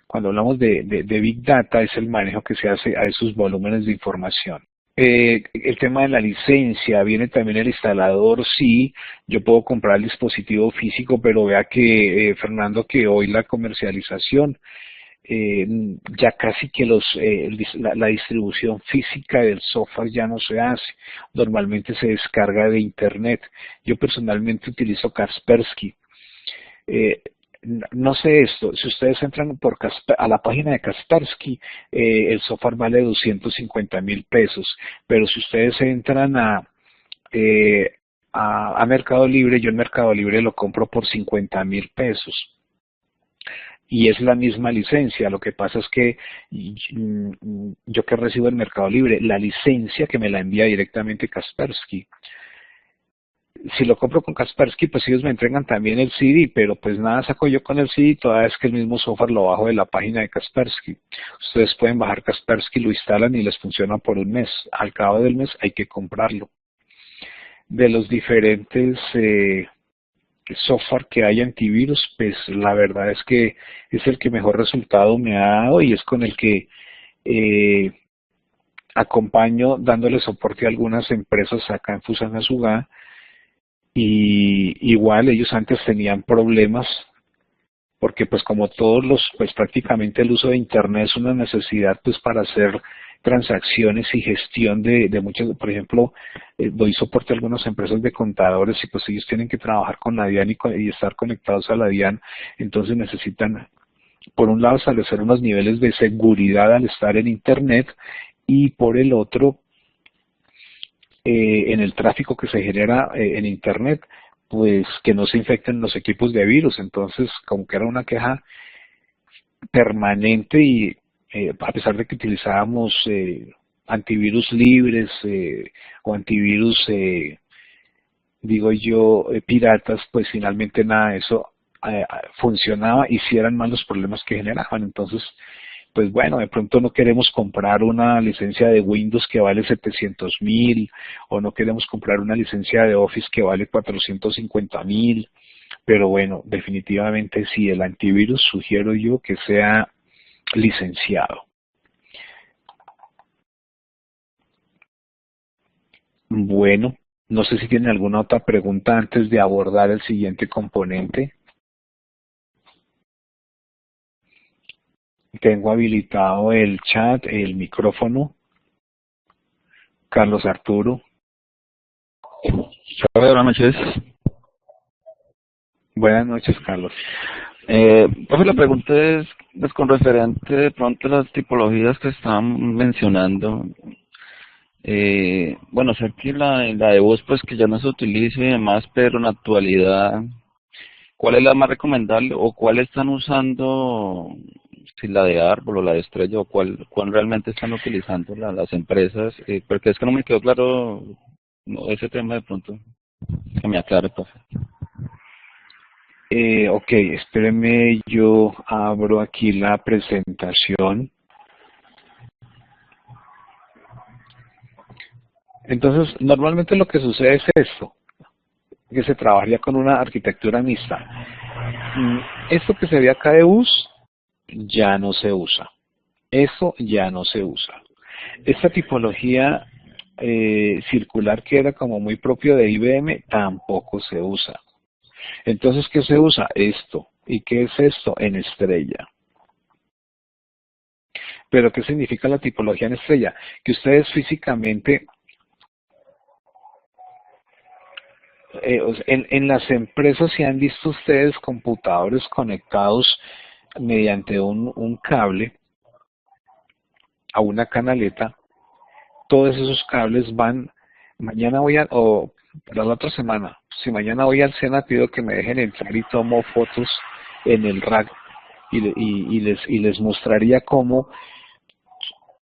A: cuando hablamos de Big Data, es el manejo que se hace a esos volúmenes de información. El tema de la licencia, viene también el instalador. Sí, yo puedo comprar el dispositivo físico, pero vea que, Fernando, que hoy la comercialización, ya casi que la distribución física del software ya no se hace. Normalmente se descarga de internet. Yo personalmente utilizo Kaspersky. No sé esto, si ustedes entran a la página de Kaspersky, el software vale 250.000 pesos, pero si ustedes entran a Mercado Libre, yo en Mercado Libre lo compro por 50.000 pesos. Y es la misma licencia. Lo que pasa es que yo que recibo en Mercado Libre, la licencia que me la envía directamente Kaspersky. Si lo compro con Kaspersky, pues ellos me entregan también el CD, pero pues nada saco yo con el CD, toda vez que el mismo software lo bajo de la página de Kaspersky. Ustedes pueden bajar Kaspersky, lo instalan y les funciona por un mes. Al cabo del mes hay que comprarlo. De los diferentes software que hay antivirus, pues la verdad es que es el que mejor resultado me ha dado y es con el que acompaño dándole soporte a algunas empresas acá en Fusagasugá. Y igual ellos antes tenían problemas porque pues como todos pues prácticamente el uso de internet es una necesidad pues para hacer transacciones y gestión de muchas. Por ejemplo, doy soporte a algunas empresas de contadores y pues ellos tienen que trabajar con la DIAN y estar conectados a la DIAN, entonces necesitan por un lado establecer unos niveles de seguridad al estar en internet y por el otro en el tráfico que se genera en internet, pues que no se infecten los equipos de virus. Entonces, como que era una queja permanente y a pesar de que utilizábamos antivirus libres o antivirus, digo yo, piratas, pues finalmente nada de eso funcionaba y sí eran más los problemas que generaban. Entonces, pues bueno, de pronto no queremos comprar una licencia de Windows que vale 700.000 o no queremos comprar una licencia de Office que vale 450.000, pero bueno, definitivamente sí, el antivirus sugiero yo que sea licenciado. Bueno, no sé si tienen alguna otra pregunta antes de abordar el siguiente componente. Tengo habilitado el chat, el micrófono. Carlos Arturo.
B: Buenas noches.
A: Buenas noches, Carlos.
B: Profe, la pregunta es pues, con referente de pronto a las tipologías que estaban mencionando. Bueno, sé que la de voz pues que ya no se utiliza y demás, pero en la actualidad, ¿cuál es la más recomendable o cuál están usando, si la de árbol o la de estrella o cuál realmente están utilizando las empresas? Porque es que no me quedó claro ese tema de pronto. Que me aclare, por favor.
A: Ok, espéreme, yo abro aquí la presentación. Entonces, normalmente lo que sucede es esto, que se trabajaría con una arquitectura mixta. Esto que se ve acá de bus ya no se usa. Eso ya no se usa. Esta tipología circular que era como muy propio de IBM tampoco se usa. Entonces, ¿qué se usa? Esto. ¿Y qué es esto? En estrella. ¿Pero qué significa la tipología en estrella? Que ustedes físicamente, en las empresas, si han visto ustedes computadores conectados mediante un cable a una canaleta, todos esos cables van, mañana voy a, o para la otra semana, si mañana voy al SENA pido que me dejen entrar y tomo fotos en el rack y les mostraría cómo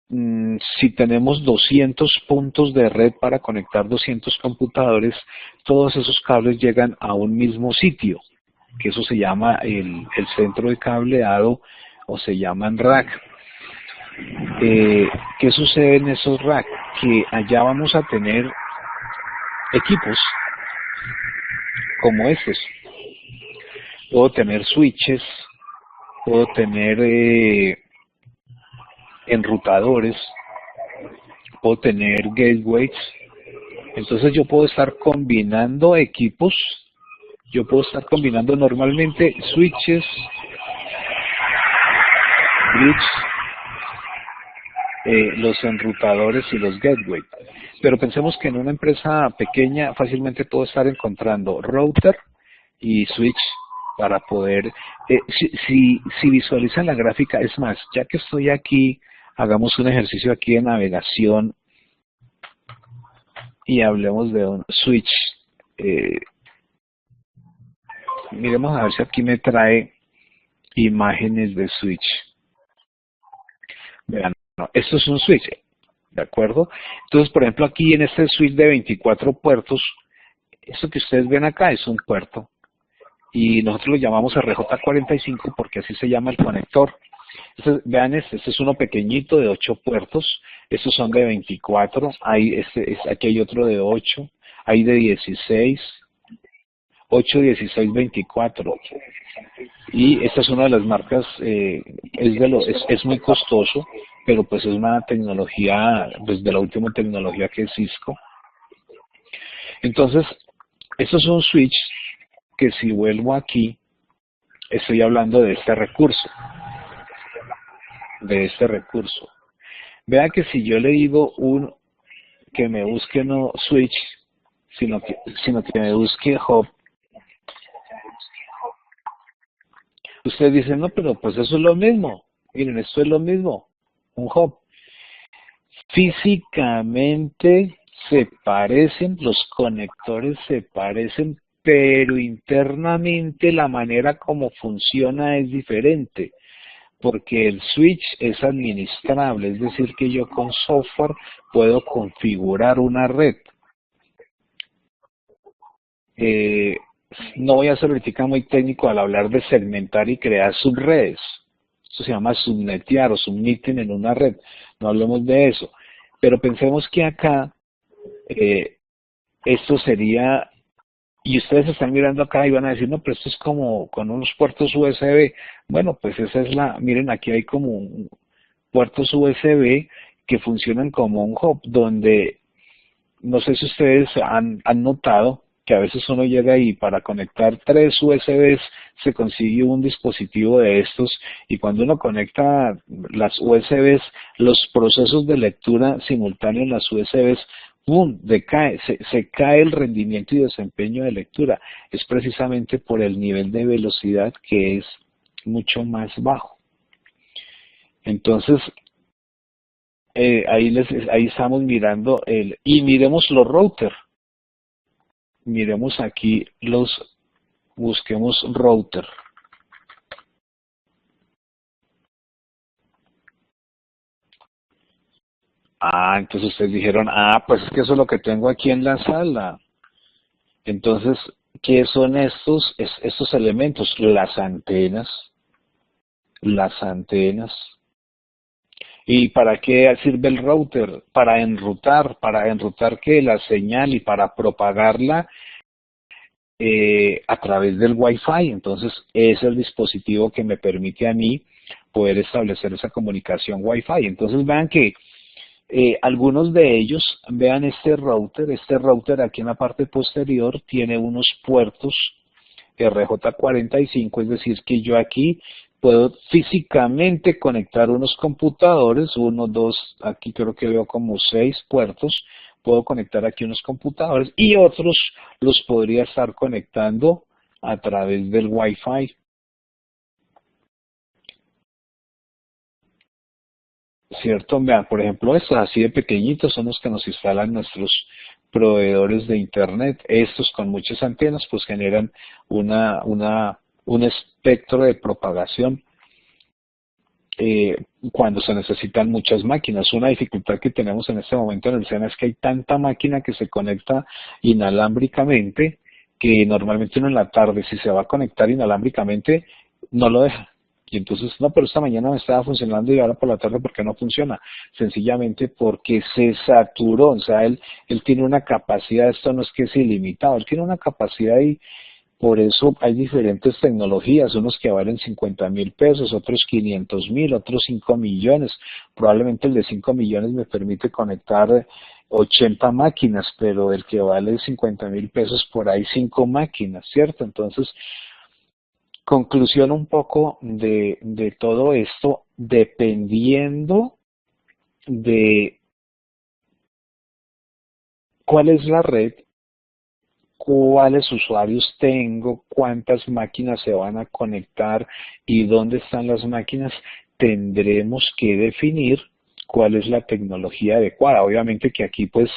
A: si tenemos 200 puntos de red para conectar 200 computadores, todos esos cables llegan a un mismo sitio, que eso se llama el centro de cableado o se llaman rack. ¿Qué sucede en esos rack? Que allá vamos a tener equipos como estos. Puedo tener switches, puedo tener enrutadores, puedo tener gateways. Entonces yo puedo estar combinando equipos, yo puedo estar combinando normalmente switches, bridges, los enrutadores y los gateways. Pero pensemos que en una empresa pequeña fácilmente puedo estar encontrando router y switch para poder, si visualizan la gráfica, es más, ya que estoy aquí, hagamos un ejercicio aquí de navegación y hablemos de un switch. Miremos a ver si aquí me trae imágenes de switch. Vean, no, esto es un switch, ¿de acuerdo? Entonces, por ejemplo, aquí en este switch de 24 puertos, esto que ustedes ven acá es un puerto y nosotros lo llamamos RJ45 porque así se llama el conector. Entonces, vean este es uno pequeñito de 8 puertos, estos son de 24, aquí hay otro de 8, hay de 16, 8, 16, 24. Y esta es una de las marcas, es muy costoso, pero pues es una tecnología, pues de la última tecnología que es Cisco. Entonces, estos son switches que si vuelvo aquí, estoy hablando de este recurso. Vea que si yo le digo que me busque no switch, sino que me busque hub, ustedes dicen, no, pero pues eso es lo mismo. Miren, esto es lo mismo, un hub. Físicamente se parecen, los conectores se parecen, pero internamente la manera como funciona es diferente. Porque el switch es administrable, es decir, que yo con software puedo configurar una red. No voy a ser ahorita muy técnico al hablar de segmentar y crear subredes. Esto se llama subnetear o subnetting en una red. No hablemos de eso. Pero pensemos que acá esto sería, y ustedes están mirando acá y van a decir, no, pero esto es como con unos puertos USB. Bueno, pues esa es miren, aquí hay como puertos USB que funcionan como un hub, donde, no sé si ustedes han notado que a veces uno llega y para conectar 3 USBs se consigue un dispositivo de estos y cuando uno conecta las USBs, los procesos de lectura simultánea en las USBs, ¡pum!, decae, se cae el rendimiento y desempeño de lectura. Es precisamente por el nivel de velocidad que es mucho más bajo. Entonces, ahí estamos mirando y miremos los routers. Miremos aquí busquemos router. Entonces ustedes dijeron, pues es que eso es lo que tengo aquí en la sala. Entonces, ¿qué son estos elementos? Las antenas. ¿Y para qué sirve el router? Para enrutar que la señal y para propagarla a través del Wi-Fi. Entonces, es el dispositivo que me permite a mí poder establecer esa comunicación Wi-Fi. Entonces, vean que algunos de ellos, vean este router aquí en la parte posterior tiene unos puertos RJ45, es decir, que yo aquí puedo físicamente conectar unos computadores, uno, dos, aquí creo que veo como 6 puertos, puedo conectar aquí unos computadores y otros los podría estar conectando a través del Wi-Fi. ¿Cierto? Vean, por ejemplo, estos así de pequeñitos son los que nos instalan nuestros proveedores de Internet. Estos con muchas antenas pues generan un espectro de propagación cuando se necesitan muchas máquinas. Una dificultad que tenemos en este momento en el SENA es que hay tanta máquina que se conecta inalámbricamente que normalmente uno en la tarde, si se va a conectar inalámbricamente, no lo deja. Y entonces, no, pero esta mañana me estaba funcionando y ahora por la tarde, ¿por qué no funciona? Sencillamente porque se saturó. O sea, él tiene una capacidad, esto no es que es ilimitado, él tiene una capacidad y por eso hay diferentes tecnologías, unos que valen 50.000 pesos, otros 500.000, otros 5 millones. Probablemente el de 5 millones me permite conectar 80 máquinas, pero el que vale 50.000 pesos por ahí 5 máquinas, ¿cierto? Entonces, conclusión un poco de todo esto, dependiendo de cuál es la red, cuáles usuarios tengo, cuántas máquinas se van a conectar y dónde están las máquinas, tendremos que definir cuál es la tecnología adecuada. Obviamente que aquí pues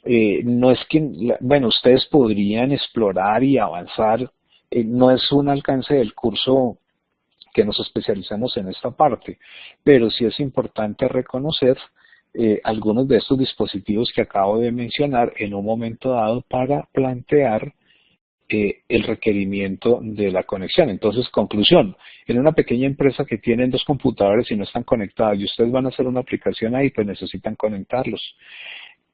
A: no es que, bueno, ustedes podrían explorar y avanzar, no es un alcance del curso que nos especializamos en esta parte, pero sí es importante reconocer algunos de estos dispositivos que acabo de mencionar en un momento dado para plantear el requerimiento de la conexión. Entonces, conclusión, en una pequeña empresa que tienen 2 computadores y no están conectados y ustedes van a hacer una aplicación ahí, pues necesitan conectarlos.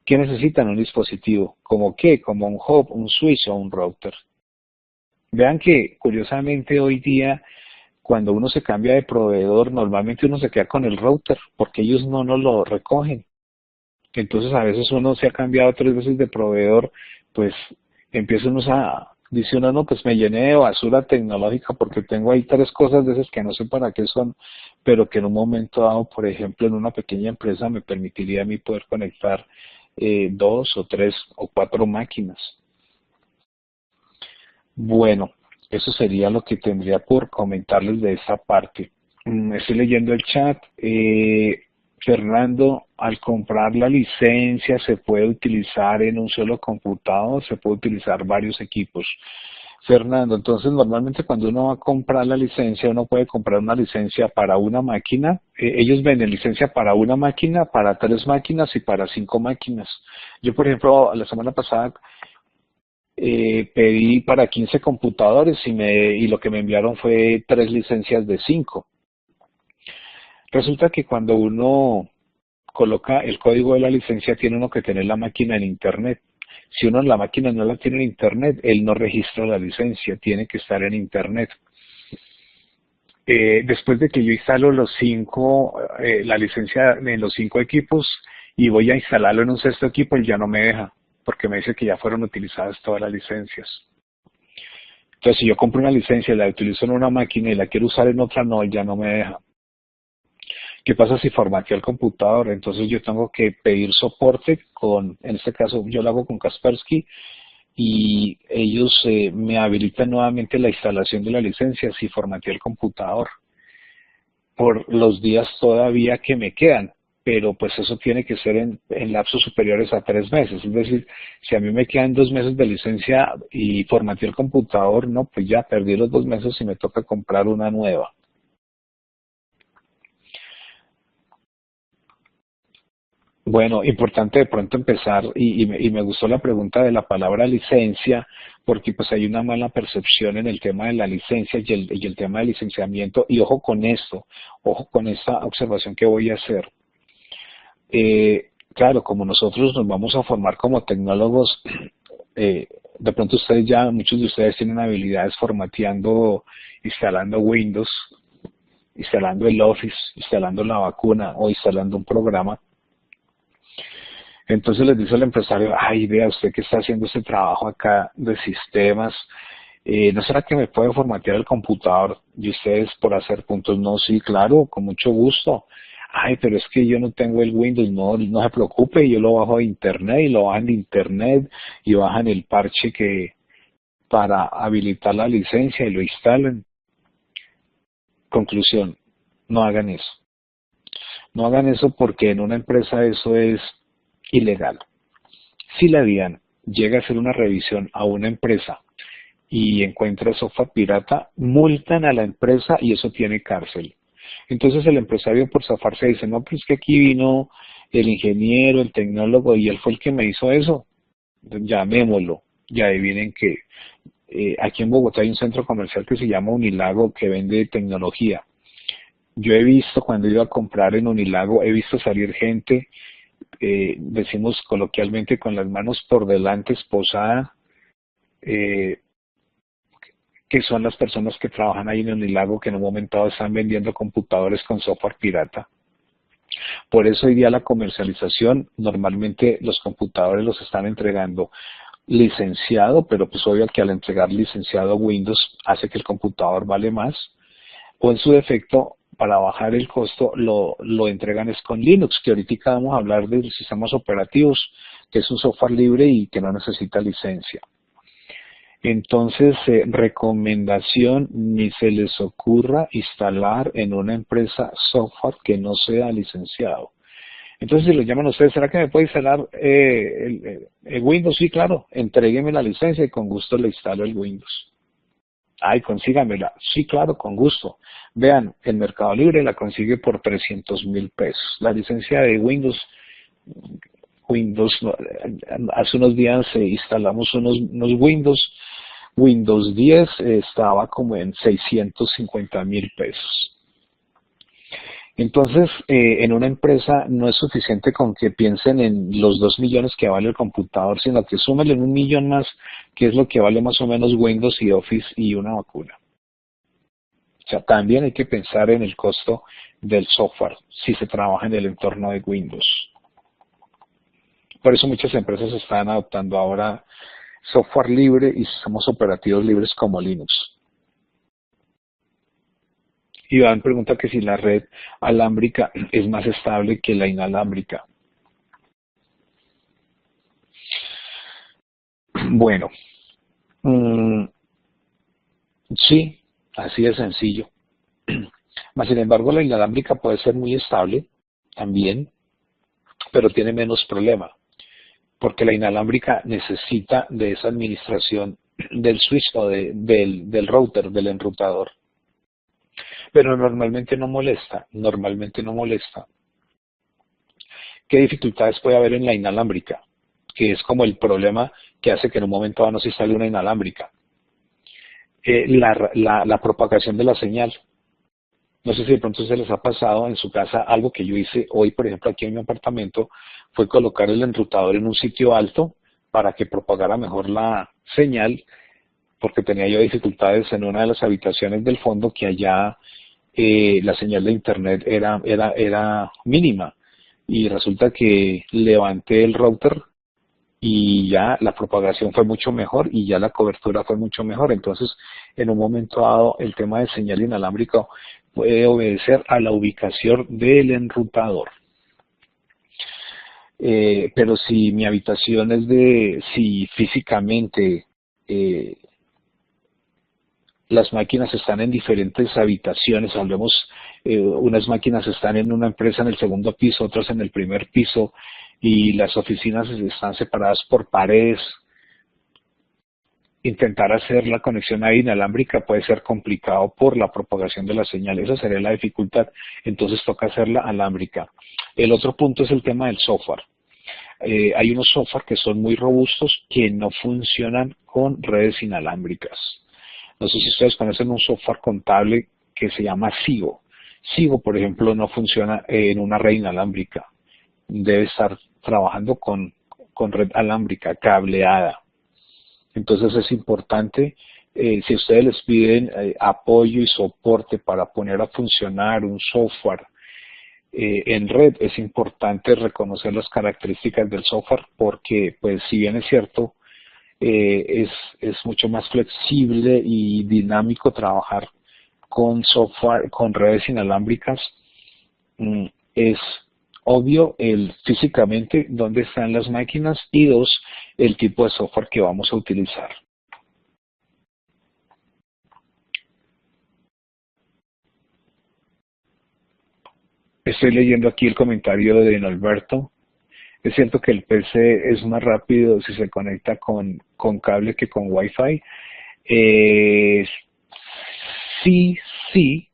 A: ¿Qué necesitan? Un dispositivo. ¿Como qué? Como un hub, un switch o un router. Vean que, curiosamente, hoy día cuando uno se cambia de proveedor, normalmente uno se queda con el router, porque ellos no nos lo recogen. Entonces a veces uno se ha cambiado 3 veces de proveedor, pues empieza uno dice uno, no, pues me llené de basura tecnológica porque tengo ahí 3 cosas de esas que no sé para qué son, pero que en un momento dado, por ejemplo, en una pequeña empresa me permitiría a mí poder conectar 2 o 3 o 4 máquinas. Bueno, eso sería lo que tendría por comentarles de esa parte. Estoy leyendo el chat. Fernando, al comprar la licencia, ¿se puede utilizar en un solo computador? ¿Se puede utilizar varios equipos? Fernando, entonces normalmente cuando uno va a comprar la licencia, uno puede comprar una licencia para una máquina. Ellos venden licencia para una máquina, para 3 máquinas y para 5 máquinas. Yo, por ejemplo, la semana pasada pedí para 15 computadores y lo que me enviaron fue 3 licencias de 5. Resulta que cuando uno coloca el código de la licencia tiene uno que tener la máquina en internet. Si uno la máquina no la tiene en internet, él no registra la licencia, tiene que estar en internet. Después de que yo instalo la licencia en los 5 equipos y voy a instalarlo en un 6.º equipo, él ya no me deja, porque me dice que ya fueron utilizadas todas las licencias. Entonces, si yo compro una licencia y la utilizo en una máquina y la quiero usar en otra, no, él ya no me deja. ¿Qué pasa si formateo el computador? Entonces yo tengo que pedir soporte en este caso yo lo hago con Kaspersky y ellos me habilitan nuevamente la instalación de la licencia si formateo el computador por los días todavía que me quedan. Pero pues eso tiene que ser en lapsos superiores a 3 meses. Es decir, si a mí me quedan 2 meses de licencia y formateo el computador, no, pues ya perdí los 2 meses y me toca comprar una nueva. Bueno, importante de pronto empezar, y me gustó la pregunta de la palabra licencia, porque pues hay una mala percepción en el tema de la licencia y el tema del licenciamiento, y ojo con esto, ojo con esta observación que voy a hacer. Claro, como nosotros nos vamos a formar como tecnólogos, de pronto ustedes ya, muchos de ustedes tienen habilidades formateando, instalando Windows, instalando el Office, instalando la vacuna o instalando un programa. Entonces les dice el empresario, ay, vea, usted que está haciendo este trabajo acá de sistemas, ¿no será que me puede formatear el computador? Y ustedes por hacer puntos, no, sí, claro, con mucho gusto. Ay, pero es que yo no tengo el Windows, no, no se preocupe, yo lo bajo de internet y lo bajan de internet y bajan el parche que para habilitar la licencia y lo instalan. Conclusión, no hagan eso. No hagan eso porque en una empresa eso es ilegal. Si la DIAN llega a hacer una revisión a una empresa y encuentra software pirata, multan a la empresa y eso tiene cárcel. Entonces el empresario por zafarse dice, no, pues que aquí vino el ingeniero, el tecnólogo y él fue el que me hizo eso. Llamémoslo. Y adivinen que aquí en Bogotá hay un centro comercial que se llama Unilago que vende tecnología. Yo he visto, cuando he ido a comprar en Unilago, he visto salir gente, decimos coloquialmente, con las manos por delante, esposada, que son las personas que trabajan ahí en Unilago, que en un momento dado están vendiendo computadores con software pirata. Por eso hoy día la comercialización, normalmente los computadores los están entregando licenciado, pero pues obvio que al entregar licenciado Windows hace que el computador vale más, o en su defecto, para bajar el costo, lo entregan es con Linux, que ahorita vamos a hablar de sistemas operativos, que es un software libre y que no necesita licencia. Entonces, recomendación, ni se les ocurra instalar en una empresa software que no sea licenciado. Entonces, si lo llaman a ustedes, ¿será que me puede instalar el Windows? Sí, claro, entrégueme la licencia y con gusto le instalo el Windows. Ay, consígamela. Sí, claro, con gusto. Vean, el Mercado Libre la consigue por 300.000 pesos. La licencia de Windows, hace unos días instalamos unos Windows 10 estaba como en 650.000 pesos. Entonces, en una empresa no es suficiente con que piensen en los 2 millones que vale el computador, sino que súmenle 1 millón más, que es lo que vale más o menos Windows y Office y una vacuna. O sea, también hay que pensar en el costo del software, si se trabaja en el entorno de Windows. Por eso muchas empresas están adoptando ahora software libre y sistemas operativos libres como Linux. Iván pregunta que si la red alámbrica es más estable que la inalámbrica. Bueno, sí, así de sencillo. Mas, sin embargo, la inalámbrica puede ser muy estable también, pero tiene menos problema, porque la inalámbrica necesita de esa administración del switch o del router, del enrutador. Pero normalmente no molesta, ¿Qué dificultades puede haber en la inalámbrica? Que es como el problema que hace que en un momento dado no se instale una inalámbrica. La propagación de la señal. No sé si de pronto se les ha pasado en su casa algo que yo hice hoy, por ejemplo, aquí en mi apartamento, fue colocar el enrutador en un sitio alto para que propagara mejor la señal, porque tenía yo dificultades en una de las habitaciones del fondo que allá la señal de internet era mínima y resulta que levanté el router y ya la propagación fue mucho mejor y ya la cobertura fue mucho mejor. Entonces, en un momento dado, el tema de señal inalámbrica puede obedecer a la ubicación del enrutador. Pero si mi habitación si físicamente las máquinas están en diferentes habitaciones, hablemos, unas máquinas están en una empresa en el segundo piso, otras en el primer piso, y las oficinas están separadas por paredes. intentar hacer la conexión ahí inalámbrica puede ser complicado por la propagación de la señal. Esa sería la dificultad. Entonces toca hacerla alámbrica. El otro punto es el tema del software. Hay unos software que son muy robustos que no funcionan con redes inalámbricas. No sé si ustedes conocen un software contable que se llama Sigo. Sigo, por ejemplo, no funciona en una red inalámbrica. Debe estar trabajando con red alámbrica, cableada. Entonces es importante, si ustedes les piden apoyo y soporte para poner a funcionar un software en red, es importante reconocer las características del software porque, pues, si bien es cierto, es mucho más flexible y dinámico trabajar con software, con redes inalámbricas, es obvio físicamente dónde están las máquinas y dos, el tipo de software que vamos a utilizar. Estoy leyendo aquí el comentario de Norberto. Es cierto que el PC es más rápido si se conecta con cable que con Wi-Fi. Sí.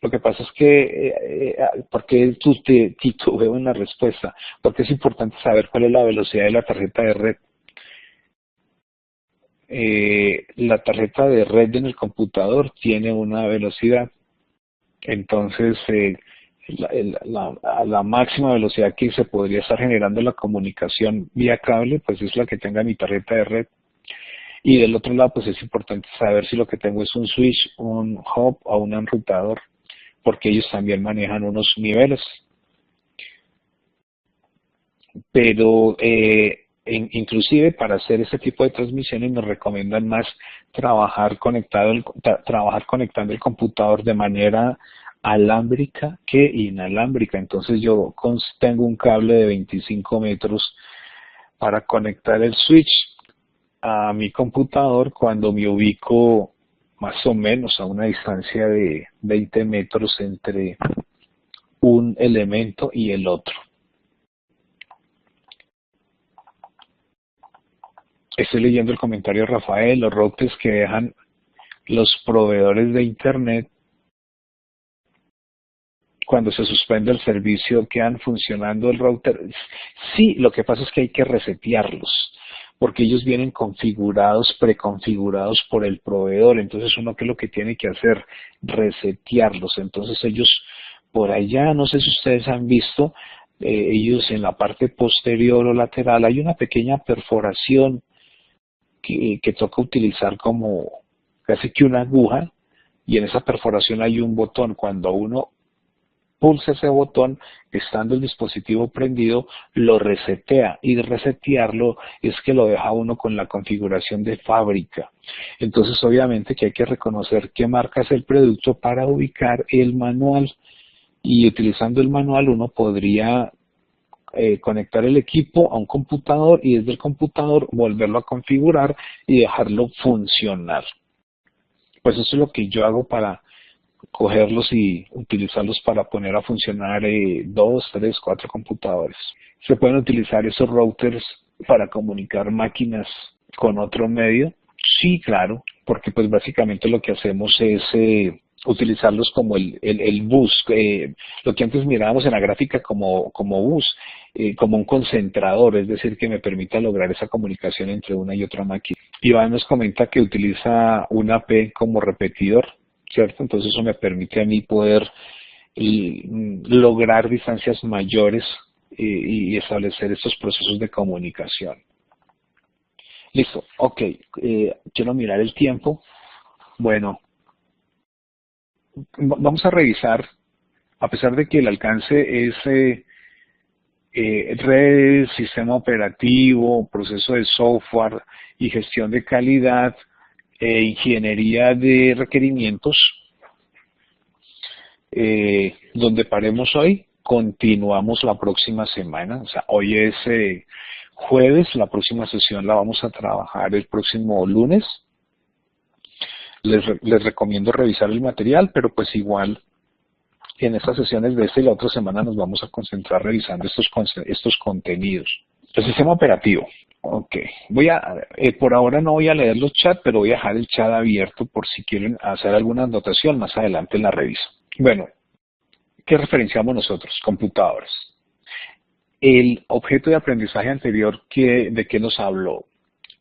A: Lo que pasa es que, porque titubeo en la respuesta, porque es importante saber cuál es la velocidad de la tarjeta de red. La tarjeta de red en el computador tiene una velocidad, entonces la máxima velocidad que se podría estar generando la comunicación vía cable, pues es la que tenga mi tarjeta de red. Y del otro lado, pues es importante saber si lo que tengo es un switch, un hub o un enrutador, porque ellos también manejan unos niveles. Pero inclusive para hacer este tipo de transmisiones nos recomiendan más trabajar conectando el computador de manera alámbrica que inalámbrica. Entonces yo tengo un cable de 25 metros para conectar el switch a mi computador cuando me ubico más o menos a una distancia de 20 metros entre un elemento y el otro. Estoy leyendo el comentario de Rafael. Los routers que dejan los proveedores de internet cuando se suspende el servicio quedan funcionando el router. Sí, lo que pasa es que hay que resetearlos porque ellos vienen preconfigurados por el proveedor. Entonces uno, ¿qué es lo que tiene que hacer? Resetearlos. Entonces ellos por allá, no sé si ustedes han visto, ellos en la parte posterior o lateral hay una pequeña perforación que toca utilizar como casi que una aguja, y en esa perforación hay un botón. Cuando uno pulsa ese botón, estando el dispositivo prendido, lo resetea, y resetearlo es que lo deja uno con la configuración de fábrica. Entonces obviamente que hay que reconocer qué marca es el producto para ubicar el manual, y utilizando el manual uno podría conectar el equipo a un computador y desde el computador volverlo a configurar y dejarlo funcionar. Pues eso es lo que yo hago para cogerlos y utilizarlos para poner a funcionar 2, 3, 4 computadores. ¿Se pueden utilizar esos routers para comunicar máquinas con otro medio? Sí, claro, porque pues básicamente lo que hacemos es utilizarlos como el bus, lo que antes mirábamos en la gráfica como bus, como un concentrador, es decir, que me permita lograr esa comunicación entre una y otra máquina. Iván nos comenta que utiliza una AP como repetidor, ¿cierto? Entonces eso me permite a mí poder lograr distancias mayores y establecer estos procesos de comunicación. Listo, ok, quiero mirar el tiempo. Bueno, vamos a revisar, a pesar de que el alcance es red, sistema operativo, proceso de software y gestión de calidad, ingeniería de requerimientos, donde paremos hoy, continuamos la próxima semana. O sea, hoy es jueves, la próxima sesión la vamos a trabajar el próximo lunes. Les recomiendo revisar el material, pero pues igual en estas sesiones de esta y la otra semana nos vamos a concentrar revisando estos contenidos. El sistema operativo. Ok, por ahora no voy a leer los chats, pero voy a dejar el chat abierto por si quieren hacer alguna anotación más adelante en la revisión. Bueno, ¿qué referenciamos nosotros? Computadores. El objeto de aprendizaje anterior, ¿de qué nos habló?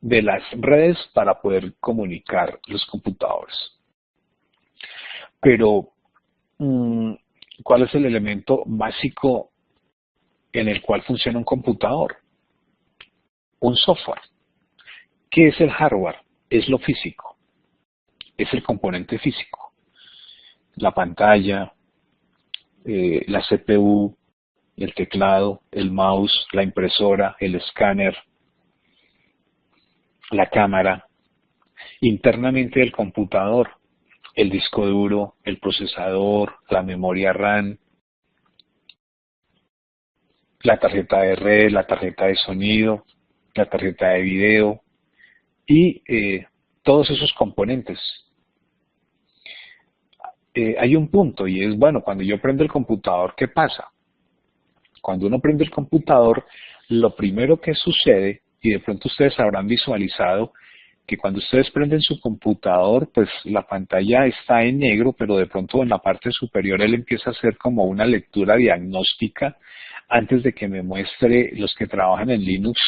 A: De las redes para poder comunicar los computadores. Pero, ¿cuál es el elemento básico en el cual funciona un computador? Un software. ¿Qué es el hardware? Es lo físico. Es el componente físico. La pantalla, la CPU, el teclado, el mouse, la impresora, el escáner, la cámara. Internamente el computador, el disco duro, el procesador, la memoria RAM, la tarjeta de red, la tarjeta de sonido, la tarjeta de video y todos esos componentes. Hay un punto y es, bueno, cuando yo prendo el computador, ¿qué pasa? Cuando uno prende el computador, lo primero que sucede, y de pronto ustedes habrán visualizado, que cuando ustedes prenden su computador, pues la pantalla está en negro, pero de pronto en la parte superior él empieza a hacer como una lectura diagnóstica antes de que me muestre los que trabajan en Linux,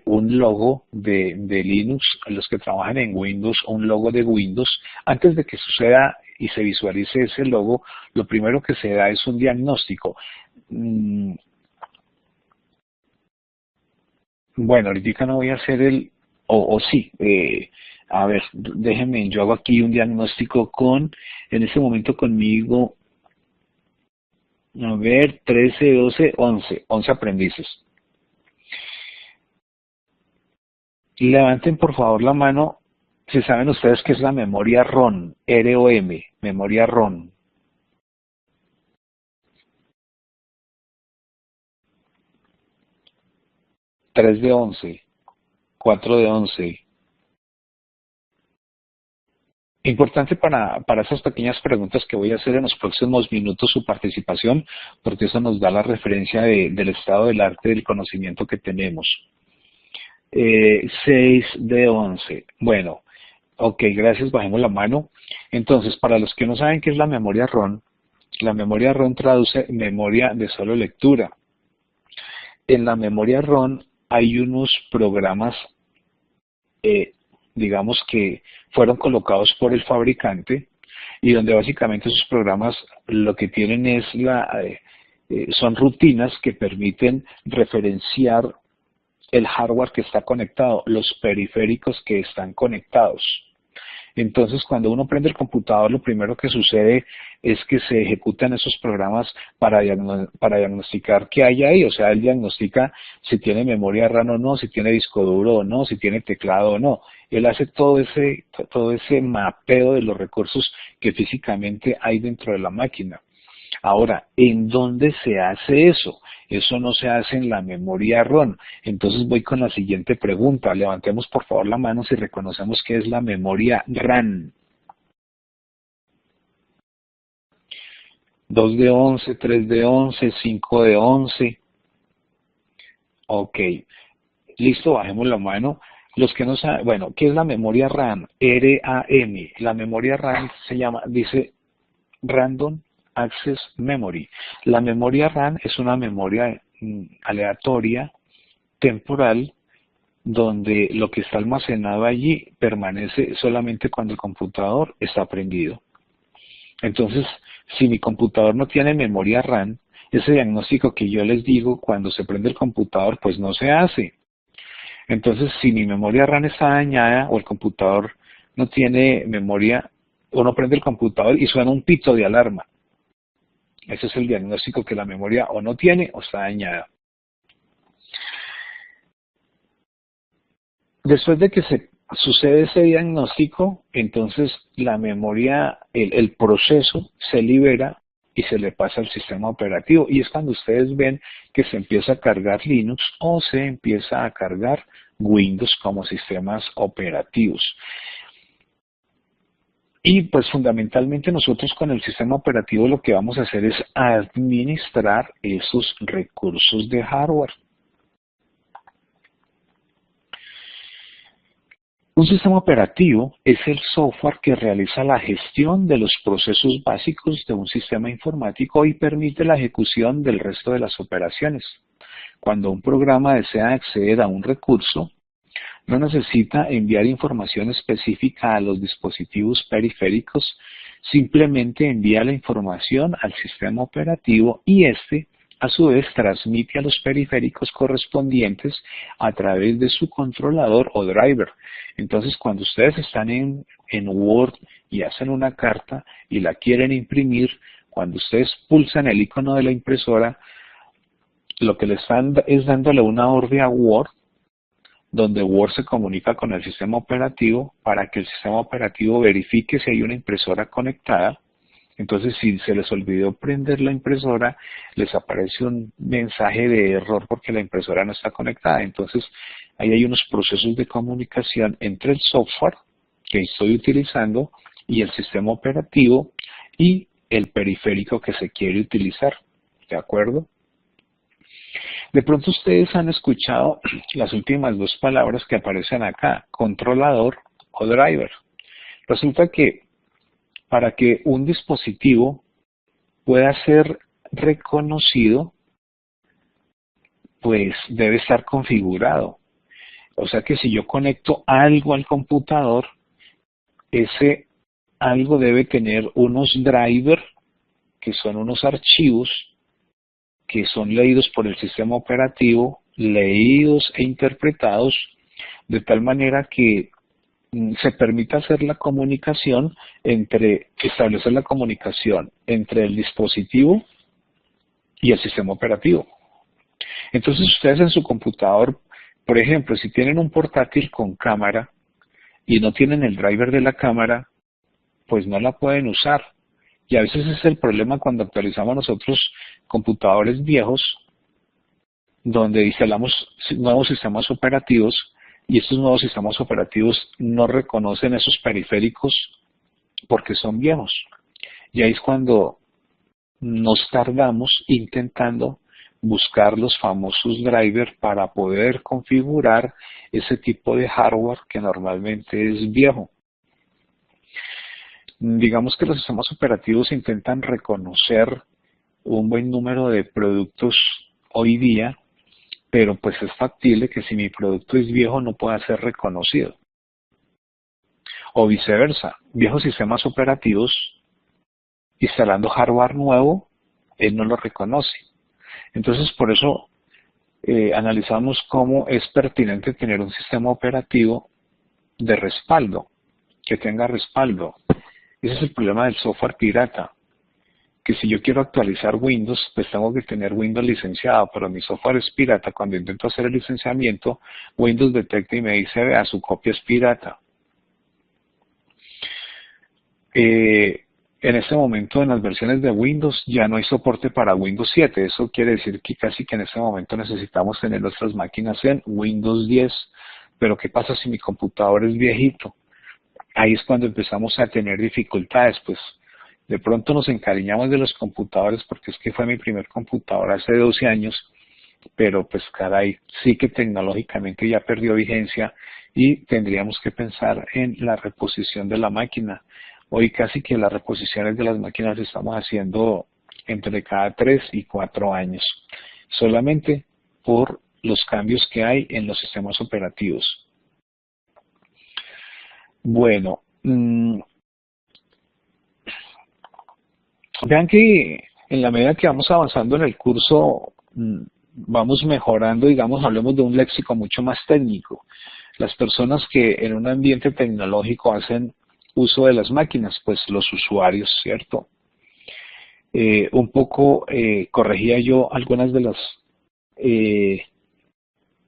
A: un logo de Linux, los que trabajan en Windows, un logo de Windows. Antes de que suceda y se visualice ese logo, lo primero que se da es un diagnóstico. Bueno, ahorita no voy a hacer sí, a ver, déjenme, yo hago aquí un diagnóstico en este momento conmigo, a ver, 13, 12, 11 aprendices. Levanten por favor la mano si saben ustedes qué es la memoria ROM, ROM, memoria ROM. Tres de 11, 4 de 11. Importante para esas pequeñas preguntas que voy a hacer en los próximos minutos su participación, porque eso nos da la referencia del estado del arte del conocimiento que tenemos. 6 de 11. Bueno, ok, gracias, bajemos la mano. Entonces, para los que no saben qué es la memoria ROM traduce memoria de solo lectura. En la memoria ROM hay unos programas, digamos que fueron colocados por el fabricante y donde básicamente esos programas lo que tienen es son rutinas que permiten referenciar el hardware que está conectado, los periféricos que están conectados. Entonces, cuando uno prende el computador, lo primero que sucede es que se ejecutan esos programas para diagnosticar qué hay ahí. O sea, él diagnostica si tiene memoria RAM o no, si tiene disco duro o no, si tiene teclado o no. Él hace todo ese mapeo de los recursos que físicamente hay dentro de la máquina. Ahora, ¿en dónde se hace eso? Eso no se hace en la memoria ROM. Entonces voy con la siguiente pregunta. Levantemos por favor la mano si reconocemos qué es la memoria RAM. 2 de 11, 3 de 11, 5 de 11. Ok. Listo, bajemos la mano. Los que no saben, bueno, ¿qué es la memoria RAM? RAM. La memoria RAM dice Random Access Memory. La memoria RAM es una memoria aleatoria, temporal, donde lo que está almacenado allí permanece solamente cuando el computador está prendido. Entonces, si mi computador no tiene memoria RAM, ese diagnóstico que yo les digo cuando se prende el computador, pues no se hace. Entonces, si mi memoria RAM está dañada o el computador no tiene memoria, uno prende el computador y suena un pito de alarma. Ese es el diagnóstico que la memoria o no tiene o está dañada. Después de que sucede ese diagnóstico, entonces la memoria, el proceso se libera y se le pasa al sistema operativo. Y es cuando ustedes ven que se empieza a cargar Linux o se empieza a cargar Windows como sistemas operativos. Y pues fundamentalmente nosotros con el sistema operativo lo que vamos a hacer es administrar esos recursos de hardware. Un sistema operativo es el software que realiza la gestión de los procesos básicos de un sistema informático y permite la ejecución del resto de las operaciones. Cuando un programa desea acceder a un recurso, no necesita enviar información específica a los dispositivos periféricos, simplemente envía la información al sistema operativo y éste, a su vez, transmite a los periféricos correspondientes a través de su controlador o driver. Entonces, cuando ustedes están en Word y hacen una carta y la quieren imprimir, cuando ustedes pulsan el icono de la impresora, lo que le están es dándole una orden a Word, donde Word se comunica con el sistema operativo para que el sistema operativo verifique si hay una impresora conectada. Entonces, si se les olvidó prender la impresora, les aparece un mensaje de error porque la impresora no está conectada. Entonces, ahí hay unos procesos de comunicación entre el software que estoy utilizando y el sistema operativo y el periférico que se quiere utilizar. ¿De acuerdo? De pronto ustedes han escuchado las últimas dos palabras que aparecen acá, controlador o driver. Resulta que para que un dispositivo pueda ser reconocido, pues debe estar configurado. O sea que si yo conecto algo al computador, ese algo debe tener unos drivers, que son unos archivos que son leídos por el sistema operativo, leídos e interpretados de tal manera que se permita hacer la comunicación establecer la comunicación entre el dispositivo y el sistema operativo. Entonces ustedes en su computador, por ejemplo, si tienen un portátil con cámara y no tienen el driver de la cámara, pues no la pueden usar. Y a veces es el problema cuando actualizamos nosotros computadores viejos, donde instalamos nuevos sistemas operativos y estos nuevos sistemas operativos no reconocen esos periféricos porque son viejos. Y ahí es cuando nos tardamos intentando buscar los famosos drivers para poder configurar ese tipo de hardware que normalmente es viejo. Digamos que los sistemas operativos intentan reconocer un buen número de productos hoy día, pero pues es factible que si mi producto es viejo no pueda ser reconocido. O viceversa, viejos sistemas operativos instalando hardware nuevo, él no lo reconoce. Entonces por eso analizamos cómo es pertinente tener un sistema operativo de respaldo, que tenga respaldo. Ese es el problema del software pirata, que si yo quiero actualizar Windows, pues tengo que tener Windows licenciado, pero mi software es pirata. Cuando intento hacer el licenciamiento, Windows detecta y me dice, vea, su copia es pirata. En este momento en las versiones de Windows ya no hay soporte para Windows 7. Eso quiere decir que casi que en este momento necesitamos tener nuestras máquinas en Windows 10. Pero ¿qué pasa si mi computador es viejito? Ahí es cuando empezamos a tener dificultades, pues de pronto nos encariñamos de los computadores porque es que fue mi primer computador hace 12 años, pero pues caray, sí que tecnológicamente ya perdió vigencia y tendríamos que pensar en la reposición de la máquina. Hoy casi que las reposiciones de las máquinas las estamos haciendo entre cada 3 y 4 años, solamente por los cambios que hay en los sistemas operativos. Bueno, vean que en la medida que vamos avanzando en el curso, vamos mejorando, digamos, hablemos de un léxico mucho más técnico. Las personas que en un ambiente tecnológico hacen uso de las máquinas, pues los usuarios, ¿cierto? Un poco corregía yo algunas de las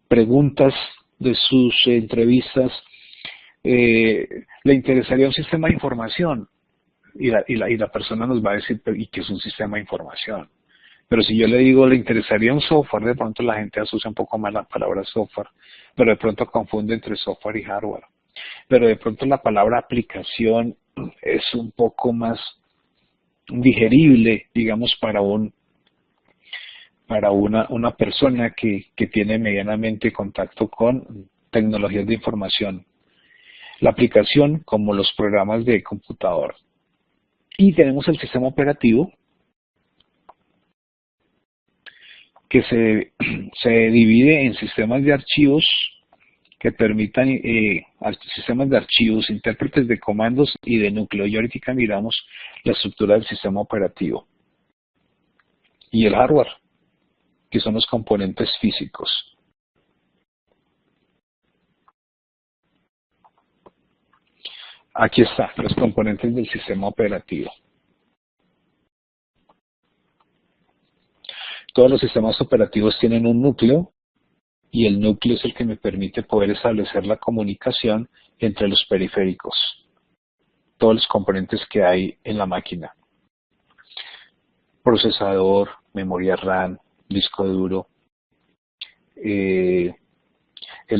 A: preguntas de sus entrevistas. Le interesaría un sistema de información y la persona nos va a decir, ¿y qué es un sistema de información? Pero si yo le digo, le interesaría un software, de pronto la gente asocia un poco más la palabra software, pero de pronto confunde entre software y hardware. Pero de pronto la palabra aplicación es un poco más digerible, digamos, para una persona que tiene medianamente contacto con tecnologías de información. la aplicación como los programas de computador. Y tenemos el sistema operativo que se divide en sistemas de archivos que permitan sistemas de archivos, intérpretes de comandos y de núcleo. Y ahorita miramos la estructura del sistema operativo. Y el hardware, que son los componentes físicos. Aquí están los componentes del sistema operativo. Todos los sistemas operativos tienen un núcleo y el núcleo es el que me permite poder establecer la comunicación entre los periféricos, todos los componentes que hay en la máquina. Procesador, memoria RAM, disco duro, el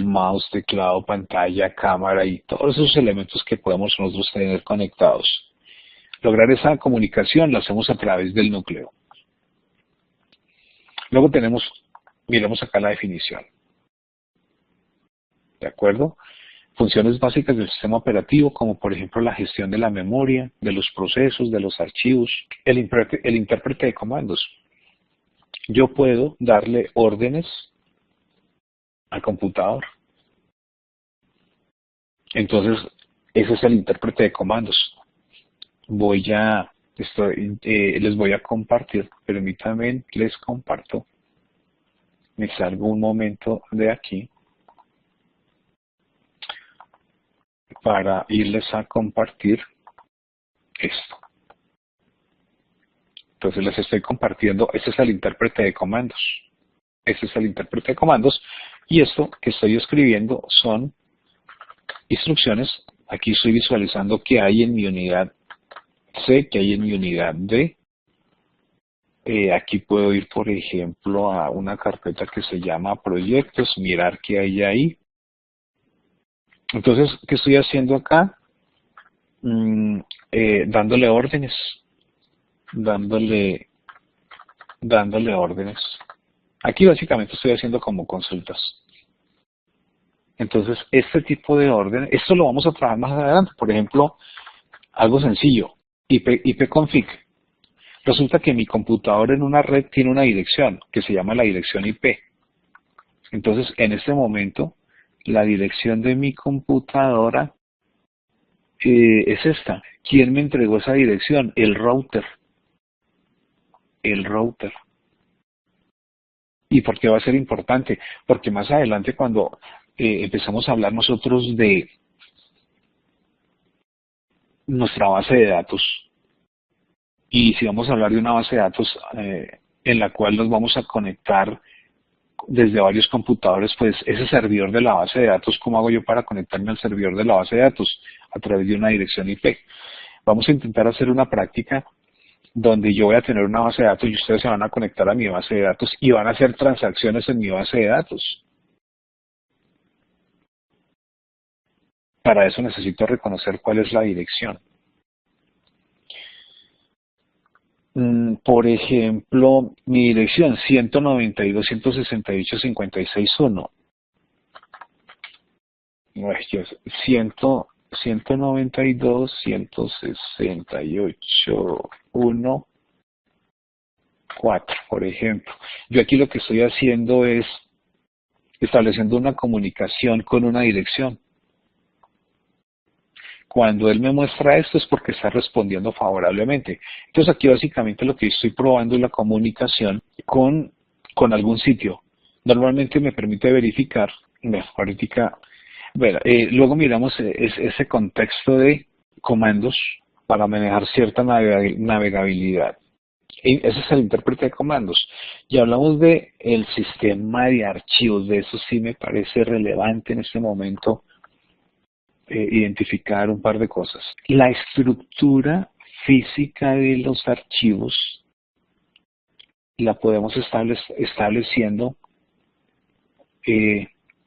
A: mouse, teclado, pantalla, cámara y todos esos elementos que podemos nosotros tener conectados. Lograr esa comunicación la hacemos a través del núcleo. Luego miremos acá la definición. ¿De acuerdo? Funciones básicas del sistema operativo, como por ejemplo la gestión de la memoria, de los procesos, de los archivos, el intérprete de comandos. Yo puedo darle órdenes al computador. Entonces, ese es el intérprete de comandos. Les voy a compartir, permítanme, les comparto. Me salgo un momento de aquí para irles a compartir esto. Entonces les estoy compartiendo, este es el intérprete de comandos. Este es el intérprete de comandos y esto que estoy escribiendo son instrucciones. Aquí estoy visualizando qué hay en mi unidad C, qué hay en mi unidad D. Aquí puedo ir, por ejemplo, a una carpeta que se llama proyectos, mirar qué hay ahí. Entonces, ¿qué estoy haciendo acá? Dándole órdenes. Dándole órdenes. Aquí básicamente estoy haciendo como consultas. Entonces, este tipo de orden, esto lo vamos a trabajar más adelante. Por ejemplo, algo sencillo, ipconfig. Resulta que mi computador en una red tiene una dirección que se llama la dirección IP. Entonces, en este momento, la dirección de mi computadora es esta. ¿Quién me entregó esa dirección? El router. El router. ¿Y por qué va a ser importante? Porque más adelante cuando empezamos a hablar nosotros de nuestra base de datos, y si vamos a hablar de una base de datos en la cual nos vamos a conectar desde varios computadores, pues ese servidor de la base de datos, ¿cómo hago yo para conectarme al servidor de la base de datos? A través de una dirección IP. Vamos a intentar hacer una práctica donde yo voy a tener una base de datos y ustedes se van a conectar a mi base de datos y van a hacer transacciones en mi base de datos. Para eso necesito reconocer cuál es la dirección. Por ejemplo, mi dirección 192.168.56.1. 192.168.1.4, por ejemplo. Yo aquí lo que estoy haciendo es estableciendo una comunicación con una dirección. Cuando él me muestra esto es porque está respondiendo favorablemente. Entonces aquí básicamente lo que estoy probando es la comunicación con algún sitio. Normalmente me permite verificar, luego miramos ese contexto de comandos para manejar cierta navegabilidad. Y ese es el intérprete de comandos. Y hablamos de el sistema de archivos, de eso sí me parece relevante en este momento. Identificar un par de cosas. La estructura física de los archivos la podemos estableciendo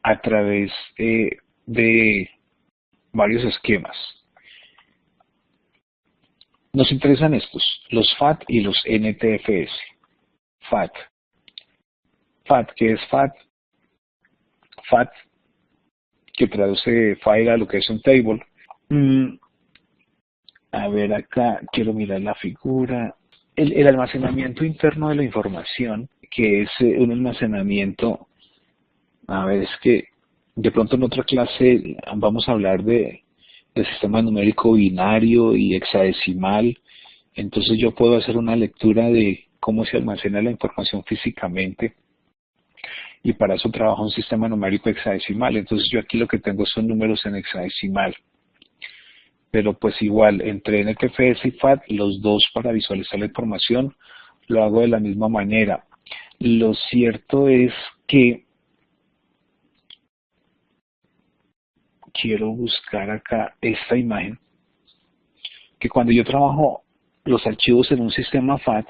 A: a través de varios esquemas. Nos interesan estos, los FAT y los NTFS. FAT. FAT, ¿qué es FAT? FAT que traduce file a location table. A ver, acá quiero mirar la figura. El almacenamiento interno de la información, que es un almacenamiento, a ver, es que de pronto en otra clase vamos a hablar del sistema numérico binario y hexadecimal. Entonces yo puedo hacer una lectura de cómo se almacena la información físicamente, y para eso trabajo un sistema numérico hexadecimal. Entonces yo aquí lo que tengo son números en hexadecimal. Pero pues igual, entre NTFS y FAT, los dos para visualizar la información, lo hago de la misma manera. Lo cierto es que quiero buscar acá esta imagen, que cuando yo trabajo los archivos en un sistema FAT,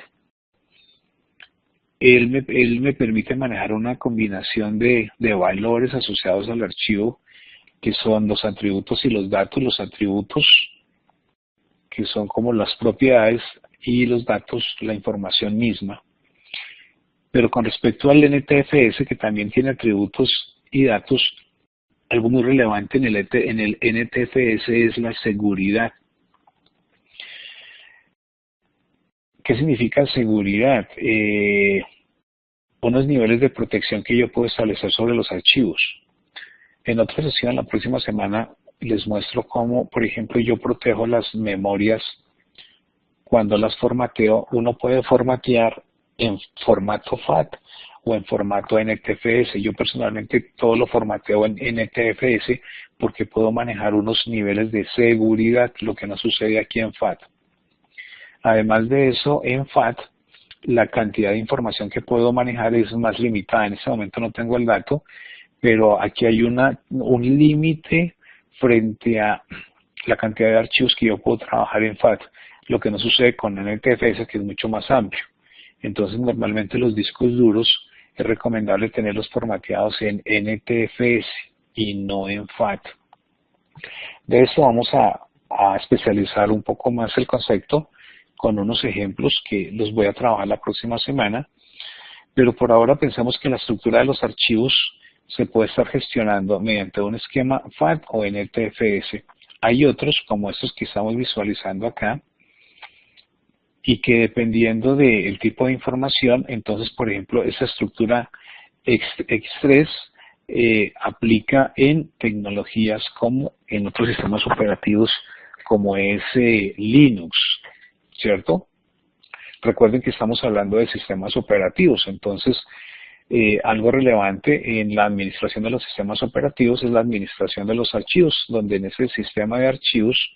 A: él me permite manejar una combinación de valores asociados al archivo, que son los atributos y los datos. Los atributos, que son como las propiedades, y los datos, la información misma. Pero con respecto al NTFS, que también tiene atributos y datos, algo muy relevante en el NTFS es la seguridad. ¿Qué significa seguridad? Unos niveles de protección que yo puedo establecer sobre los archivos. En otra sesión, la próxima semana, les muestro cómo, por ejemplo, yo protejo las memorias cuando las formateo. Uno puede formatear en formato FAT o en formato NTFS. Yo personalmente todo lo formateo en NTFS porque puedo manejar unos niveles de seguridad, lo que no sucede aquí en FAT. Además de eso, en FAT, la cantidad de información que puedo manejar es más limitada. En este momento no tengo el dato, pero aquí hay un límite frente a la cantidad de archivos que yo puedo trabajar en FAT, lo que no sucede con NTFS, que es mucho más amplio. Entonces, normalmente los discos duros es recomendable tenerlos formateados en NTFS y no en FAT. De esto vamos a especializar un poco más el concepto con unos ejemplos que los voy a trabajar la próxima semana, pero por ahora pensamos que la estructura de los archivos se puede estar gestionando mediante un esquema FAT o NTFS. Hay otros, como estos que estamos visualizando acá, y que dependiendo del tipo de información, entonces, por ejemplo, esa estructura X3 aplica en tecnologías como en otros sistemas operativos, como es Linux, ¿cierto? Recuerden que estamos hablando de sistemas operativos, entonces algo relevante en la administración de los sistemas operativos es la administración de los archivos, donde en ese sistema de archivos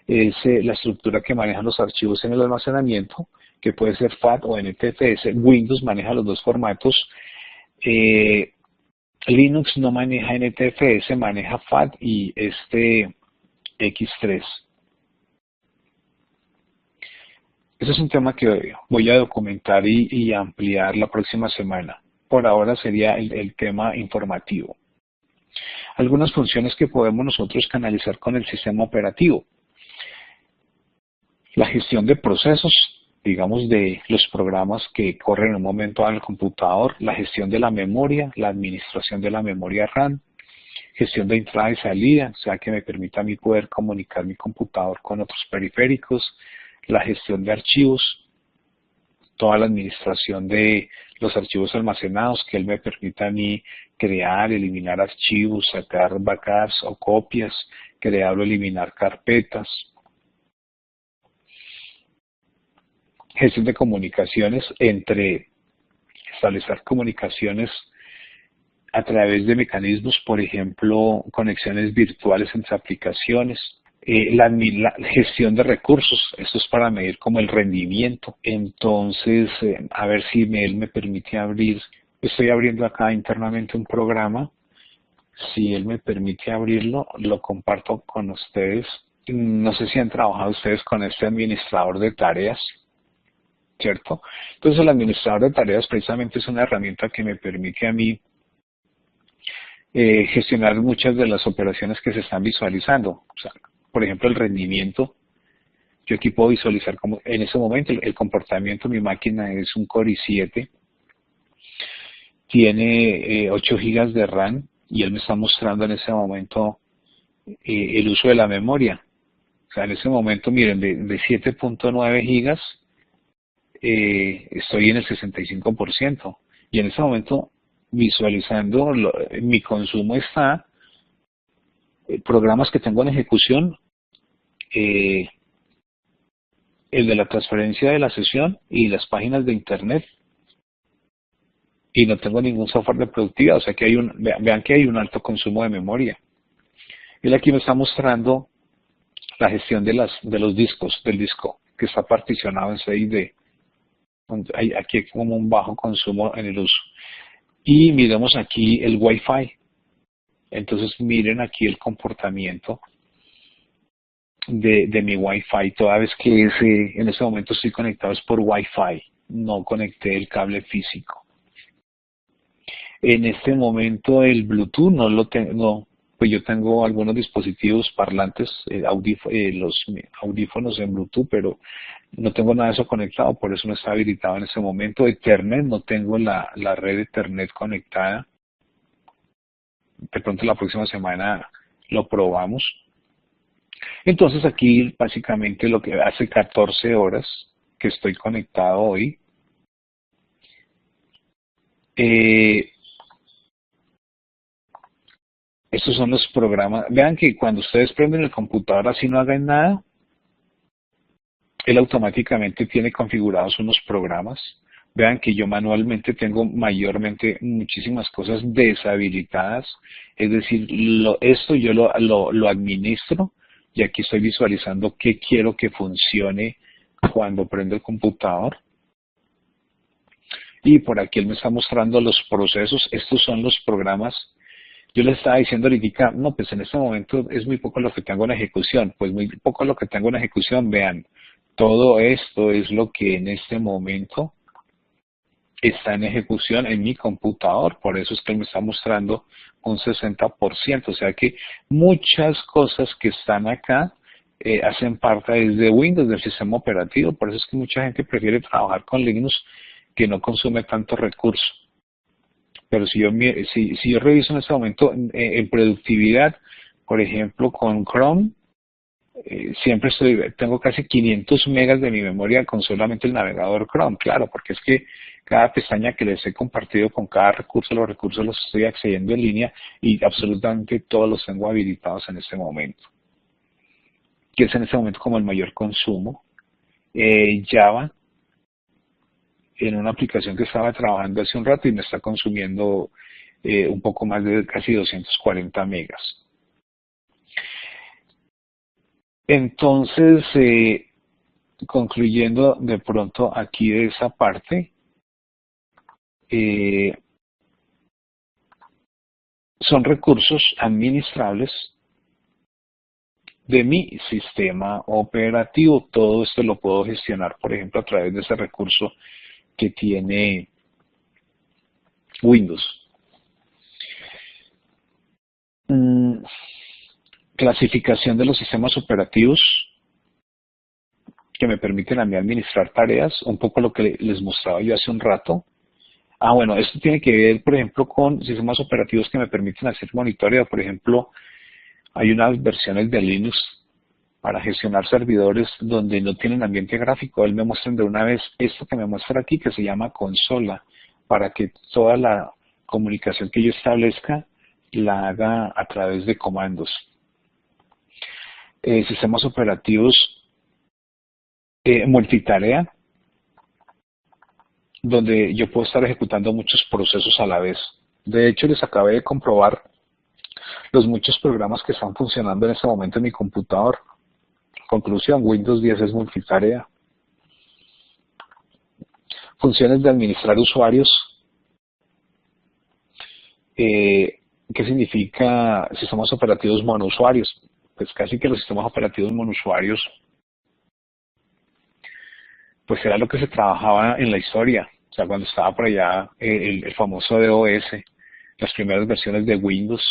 A: es la estructura que manejan los archivos en el almacenamiento, que puede ser FAT o NTFS. Windows maneja los dos formatos. Linux no maneja NTFS, maneja FAT y X3. Ese es un tema que voy a documentar y ampliar la próxima semana. Por ahora sería el tema informativo. Algunas funciones que podemos nosotros canalizar con el sistema operativo. La gestión de procesos, digamos, de los programas que corren en un momento al computador. La gestión de la memoria, la administración de la memoria RAM. Gestión de entrada y salida, o sea que me permita a mí poder comunicar mi computador con otros periféricos. La gestión de archivos, toda la administración de los archivos almacenados, que él me permita a mí crear, eliminar archivos, sacar backups o copias, crear o eliminar carpetas. Gestión de comunicaciones, establecer comunicaciones a través de mecanismos, por ejemplo, conexiones virtuales entre aplicaciones. La gestión de recursos, esto es para medir como el rendimiento. Entonces, a ver si él me permite abrir, estoy abriendo acá internamente un programa, si él me permite abrirlo, lo comparto con ustedes. No sé si han trabajado ustedes con este administrador de tareas, ¿cierto? Entonces el administrador de tareas precisamente es una herramienta que me permite a mí gestionar muchas de las operaciones que se están visualizando. O sea, por ejemplo, el rendimiento. Yo aquí puedo visualizar como en ese momento el comportamiento de mi máquina es un Core i7, tiene 8 GB de RAM, y él me está mostrando en ese momento el uso de la memoria. O sea, en ese momento, miren, de 7.9 gigas, estoy en el 65%. Y en ese momento, visualizando, mi consumo está, programas que tengo en ejecución, el de la transferencia de la sesión y las páginas de internet, y no tengo ningún software de productividad, o sea que vean que hay un alto consumo de memoria. Él aquí me está mostrando la gestión de los discos, del disco que está particionado en 6D. Aquí hay como un bajo consumo en el uso. Y miremos aquí el Wi-Fi. Entonces miren aquí el comportamiento de mi Wi-Fi. Toda vez que en ese momento estoy conectado es por Wi-Fi. No conecté el cable físico. En este momento el Bluetooth no lo tengo, no, pues yo tengo algunos dispositivos parlantes, los audífonos en Bluetooth, pero no tengo nada de eso conectado, por eso no está habilitado en este momento. Ethernet, no tengo la red Ethernet conectada. De pronto la próxima semana lo probamos. Entonces aquí básicamente lo que hace 14 horas que estoy conectado hoy. Estos son los programas. Vean que cuando ustedes prenden el computador así no hagan nada, él automáticamente tiene configurados unos programas. Vean que yo manualmente tengo mayormente muchísimas cosas deshabilitadas. Es decir, esto yo lo administro y aquí estoy visualizando qué quiero que funcione cuando prendo el computador. Y por aquí él me está mostrando los procesos. Estos son los programas. Yo le estaba diciendo ahorita, no, pues en este momento es muy poco lo que tengo en ejecución. Pues muy poco lo que tengo en ejecución. Vean, todo esto es lo que en este momento está en ejecución en mi computador. Por eso es que me está mostrando un 60%. O sea que muchas cosas que están acá hacen parte desde Windows, del sistema operativo. Por eso es que mucha gente prefiere trabajar con Linux, que no consume tanto recurso. Pero si yo reviso en este momento en productividad, por ejemplo, con Chrome, siempre tengo casi 500 megas de mi memoria con solamente el navegador Chrome. Claro, porque es que cada pestaña que les he compartido con cada recurso, los recursos los estoy accediendo en línea y absolutamente todos los tengo habilitados en este momento. Que es en este momento como el mayor consumo. Java, en una aplicación que estaba trabajando hace un rato y me está consumiendo un poco más de casi 240 megas. Entonces, concluyendo de pronto aquí de esa parte, son recursos administrables de mi sistema operativo. Todo esto lo puedo gestionar, por ejemplo, a través de ese recurso que tiene Windows. Clasificación de los sistemas operativos que me permiten a mí administrar tareas, un poco lo que les mostraba yo hace un rato. Bueno, esto tiene que ver, por ejemplo, con sistemas operativos que me permiten hacer monitoreo. Por ejemplo, hay unas versiones de Linux para gestionar servidores donde no tienen ambiente gráfico. Él me muestra de una vez esto que me muestra aquí, que se llama consola, para que toda la comunicación que yo establezca la haga a través de comandos. Sistemas operativos multitarea, donde yo puedo estar ejecutando muchos procesos a la vez. De hecho, les acabé de comprobar los muchos programas que están funcionando en este momento en mi computador. Conclusión, Windows 10 es multitarea. Funciones de administrar usuarios. ¿Qué significa sistemas operativos monousuarios? Pues casi que los sistemas operativos monousuarios pues era lo que se trabajaba en la historia. O sea, cuando estaba por allá el famoso DOS, las primeras versiones de Windows,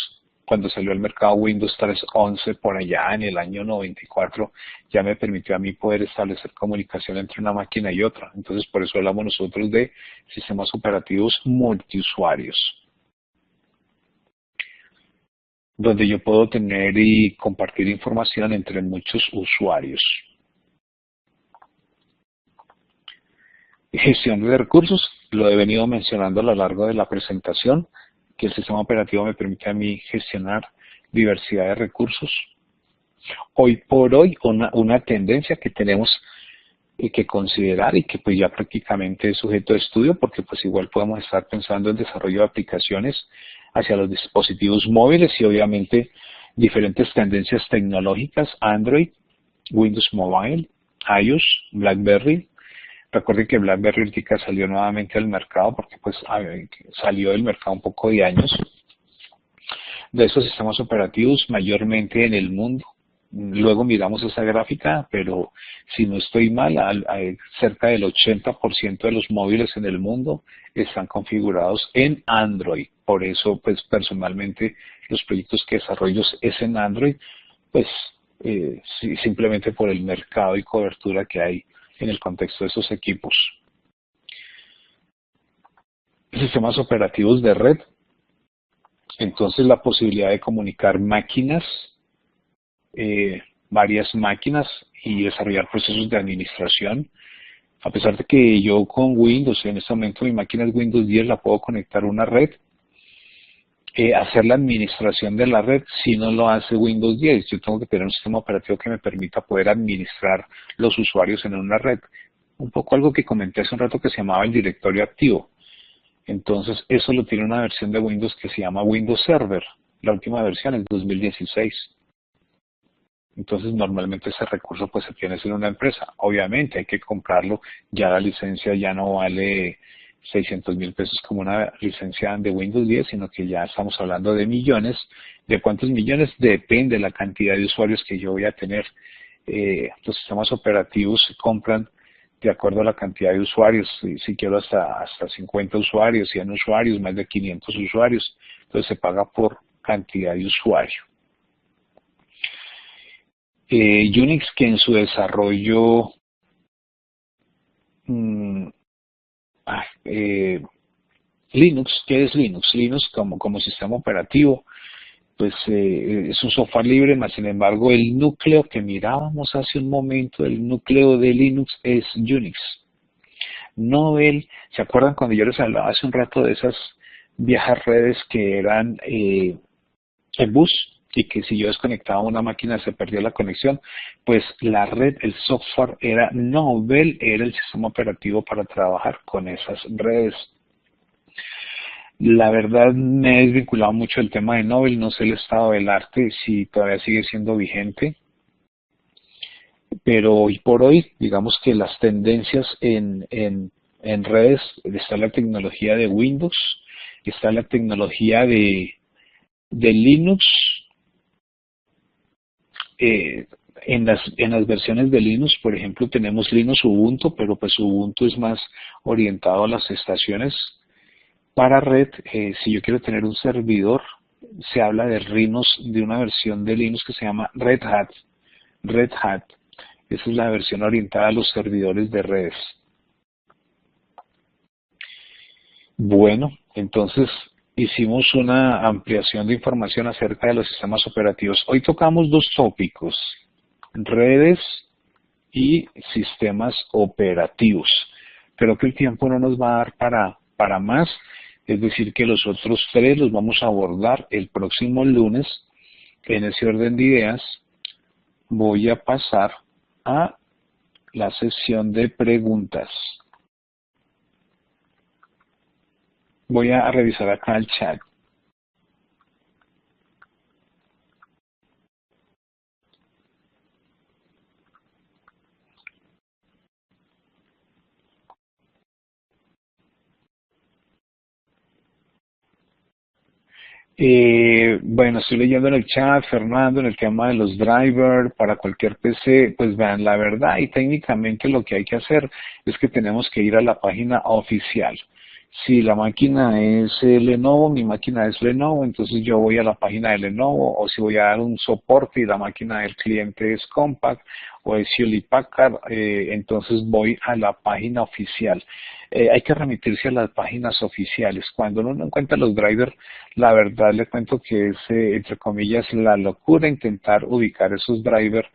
A: cuando salió al mercado Windows 3.11 por allá en el año 94, ya me permitió a mí poder establecer comunicación entre una máquina y otra. Entonces, por eso hablamos nosotros de sistemas operativos multiusuarios. donde yo puedo tener y compartir información entre muchos usuarios. Gestión de recursos, lo he venido mencionando a lo largo de la presentación, que el sistema operativo me permite a mí gestionar diversidad de recursos. Hoy por hoy, una tendencia que tenemos que considerar y que pues ya prácticamente es sujeto de estudio, porque pues igual podemos estar pensando en desarrollo de aplicaciones hacia los dispositivos móviles y obviamente diferentes tendencias tecnológicas: Android, Windows Mobile, iOS, BlackBerry. Recuerden que BlackBerry ahorita salió nuevamente al mercado porque pues salió del mercado un poco de años. De estos sistemas operativos mayormente en el mundo. Luego miramos esa gráfica, pero si no estoy mal, cerca del 80% de los móviles en el mundo están configurados en Android. Por eso, pues personalmente, los proyectos que desarrollo es en Android, pues simplemente por el mercado y cobertura que hay en el contexto de esos equipos. Sistemas operativos de red. Entonces, la posibilidad de comunicar máquinas, varias máquinas y desarrollar procesos de administración. A pesar de que yo con Windows, en este momento mi máquina es Windows 10, la puedo conectar a una red, hacer la administración de la red si no lo hace Windows 10. Yo tengo que tener un sistema operativo que me permita poder administrar los usuarios en una red. Un poco algo que comenté hace un rato que se llamaba el directorio activo. Entonces eso lo tiene una versión de Windows que se llama Windows Server. La última versión es 2016. Entonces normalmente ese recurso pues se tiene en una empresa. Obviamente hay que comprarlo, ya la licencia ya no vale 600,000 pesos como una licencia de Windows 10, sino que ya estamos hablando de millones. ¿De cuántos millones? Depende de la cantidad de usuarios que yo voy a tener. Los sistemas operativos se compran de acuerdo a la cantidad de usuarios. Si quiero hasta 50 usuarios, 100 usuarios, más de 500 usuarios, entonces se paga por cantidad de usuario. Unix, que en su desarrollo Linux, ¿qué es Linux? Linux como sistema operativo, pues es un software libre, más sin embargo el núcleo que mirábamos hace un momento, el núcleo de Linux es Unix. Novell, ¿se acuerdan cuando yo les hablaba hace un rato de esas viejas redes que eran el bus? Y que si yo desconectaba una máquina se perdió la conexión, pues la red, el software era Novell, era el sistema operativo para trabajar con esas redes. La verdad me he desvinculado mucho del tema de Novell, no sé el estado del arte, si todavía sigue siendo vigente, pero hoy por hoy, digamos que las tendencias en redes, está la tecnología de Windows, está la tecnología de Linux. En las versiones de Linux, por ejemplo, tenemos Linux Ubuntu, pero pues Ubuntu es más orientado a las estaciones. Para red, si yo quiero tener un servidor, se habla de una versión de Linux que se llama Red Hat. Red Hat, esa es la versión orientada a los servidores de redes. Bueno, entonces hicimos una ampliación de información acerca de los sistemas operativos. Hoy tocamos dos tópicos: redes y sistemas operativos. Creo que el tiempo no nos va a dar para más, es decir que los otros tres los vamos a abordar el próximo lunes. En ese orden de ideas voy a pasar a la sesión de preguntas. Voy a revisar acá el chat. Bueno, estoy leyendo en el chat, Fernando, en el tema de los drivers para cualquier PC. Pues vean, la verdad y técnicamente lo que hay que hacer es que tenemos que ir a la página oficial. Si la máquina es Lenovo, mi máquina es Lenovo, entonces yo voy a la página de Lenovo, o si voy a dar un soporte y la máquina del cliente es Compaq o es Hewlett Packard, entonces voy a la página oficial. Hay que remitirse a las páginas oficiales. Cuando uno no encuentra los drivers, la verdad le cuento que es, entre comillas, la locura intentar ubicar esos drivers,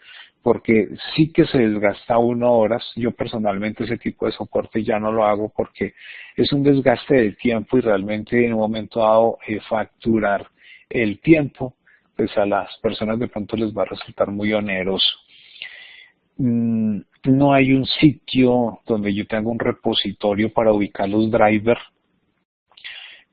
A: porque sí que se desgasta uno horas. Yo personalmente ese tipo de soporte ya no lo hago porque es un desgaste de tiempo y realmente en un momento dado facturar el tiempo, pues a las personas de pronto les va a resultar muy oneroso. No hay un sitio donde yo tenga un repositorio para ubicar los drivers,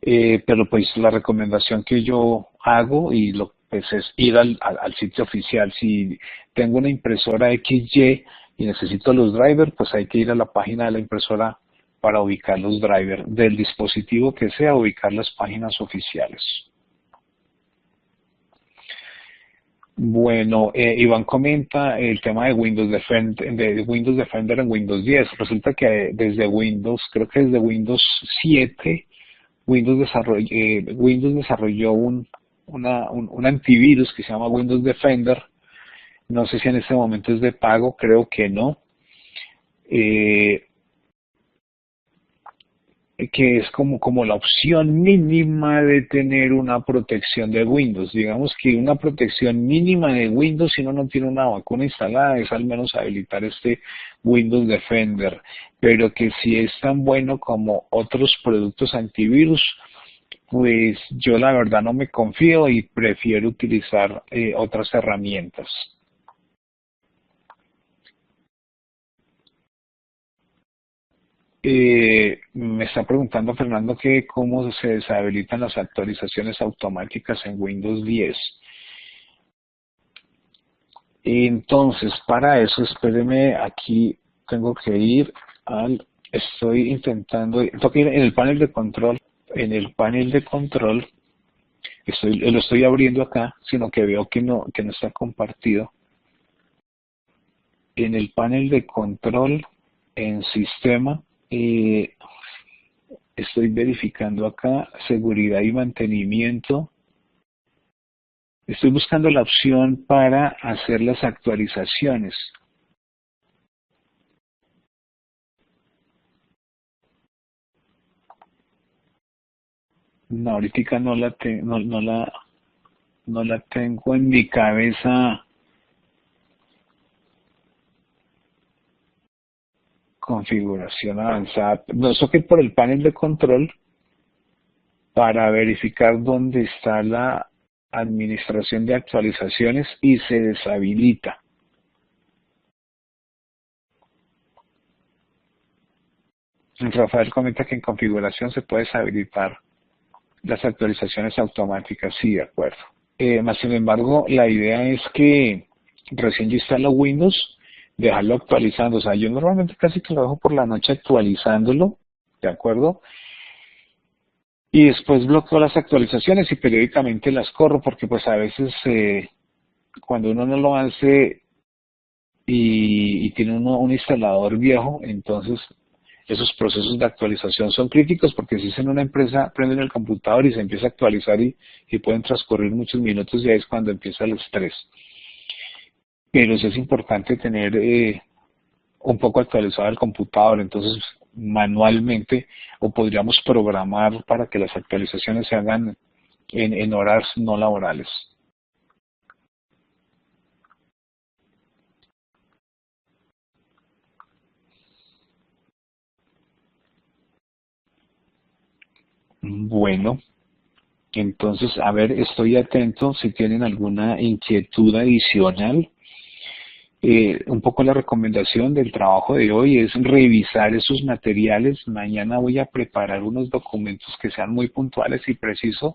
A: pero pues la recomendación que yo hago y lo pues es ir al sitio oficial. Si tengo una impresora XY y necesito los drivers, pues hay que ir a la página de la impresora para ubicar los drivers del dispositivo que sea, ubicar las páginas oficiales. Bueno, Iván comenta el tema de Windows Defender en Windows 10. Resulta que desde Windows, creo que desde Windows 7, Windows desarrolló un antivirus que se llama Windows Defender. No sé si en este momento es de pago, creo que no. Que es como la opción mínima de tener una protección de Windows. Digamos que una protección mínima de Windows, si uno no tiene una vacuna instalada, es al menos habilitar este Windows Defender. Pero que si es tan bueno como otros productos antivirus, pues yo la verdad no me confío y prefiero utilizar otras herramientas. Me está preguntando Fernando que cómo se deshabilitan las actualizaciones automáticas en Windows 10. Entonces, para eso, espéreme, aquí tengo que ir estoy intentando, tengo que ir en el panel de control, lo estoy abriendo acá, sino que veo que no está compartido. En el panel de control, en sistema, estoy verificando acá seguridad y mantenimiento. Estoy buscando la opción para hacer las actualizaciones. No, ahorita no la tengo en mi cabeza. Configuración avanzada. No, eso que por el panel de control para verificar dónde está la administración de actualizaciones y se deshabilita. Rafael comenta que en configuración se puede deshabilitar las actualizaciones automáticas. Sí, de acuerdo. Más sin embargo, la idea es que recién yo instalo Windows, dejarlo actualizando. O sea, yo normalmente casi que lo dejo por la noche actualizándolo, ¿de acuerdo? Y después bloqueo las actualizaciones y periódicamente las corro porque pues a veces cuando uno no lo hace y tiene un instalador viejo, entonces esos procesos de actualización son críticos porque si es en una empresa, prenden el computador y se empieza a actualizar y pueden transcurrir muchos minutos y ahí es cuando empieza el estrés. Pero sí es importante tener un poco actualizado el computador, entonces manualmente o podríamos programar para que las actualizaciones se hagan en horas no laborales. Bueno, entonces, a ver, estoy atento si tienen alguna inquietud adicional. Un poco la recomendación del trabajo de hoy es revisar esos materiales. Mañana voy a preparar unos documentos que sean muy puntuales y precisos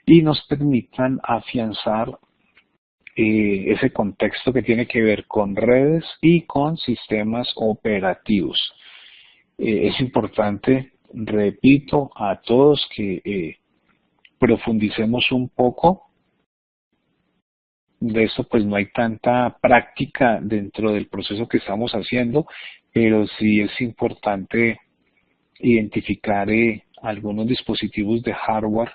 A: y nos permitan afianzar ese contexto que tiene que ver con redes y con sistemas operativos. Es importante, repito, a todos que profundicemos un poco. De eso pues no hay tanta práctica dentro del proceso que estamos haciendo, pero sí es importante identificar algunos dispositivos de hardware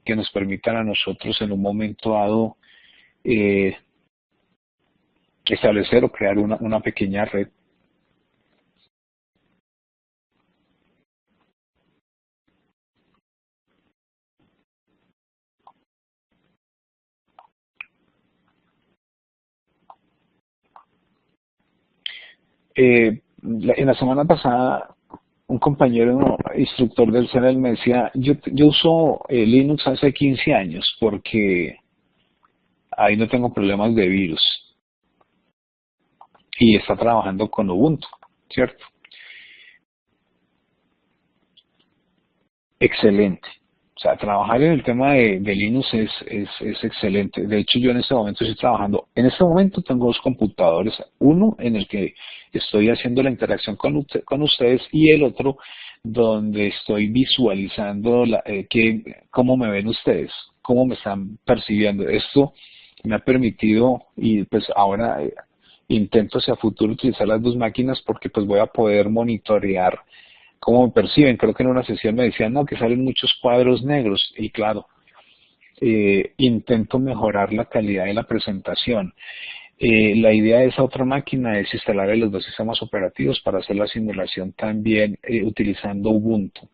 A: que nos permitan a nosotros en un momento dado establecer o crear una pequeña red. En la semana pasada, un compañero instructor del CERN me decía, yo uso Linux hace 15 años porque ahí no tengo problemas de virus. Y está trabajando con Ubuntu, ¿cierto? Excelente. O sea, trabajar en el tema de Linux es excelente. De hecho, yo en este momento estoy trabajando. En este momento tengo dos computadores. Uno en el que estoy haciendo la interacción con ustedes y el otro donde estoy visualizando cómo me ven ustedes, cómo me están percibiendo. Esto me ha permitido y pues ahora intento hacia futuro utilizar las dos máquinas porque pues voy a poder monitorear cómo me perciben. Creo que en una sesión me decían, no, que salen muchos cuadros negros. Y claro, intento mejorar la calidad de la presentación. La idea de esa otra máquina es instalar los dos sistemas operativos para hacer la simulación también utilizando Ubuntu.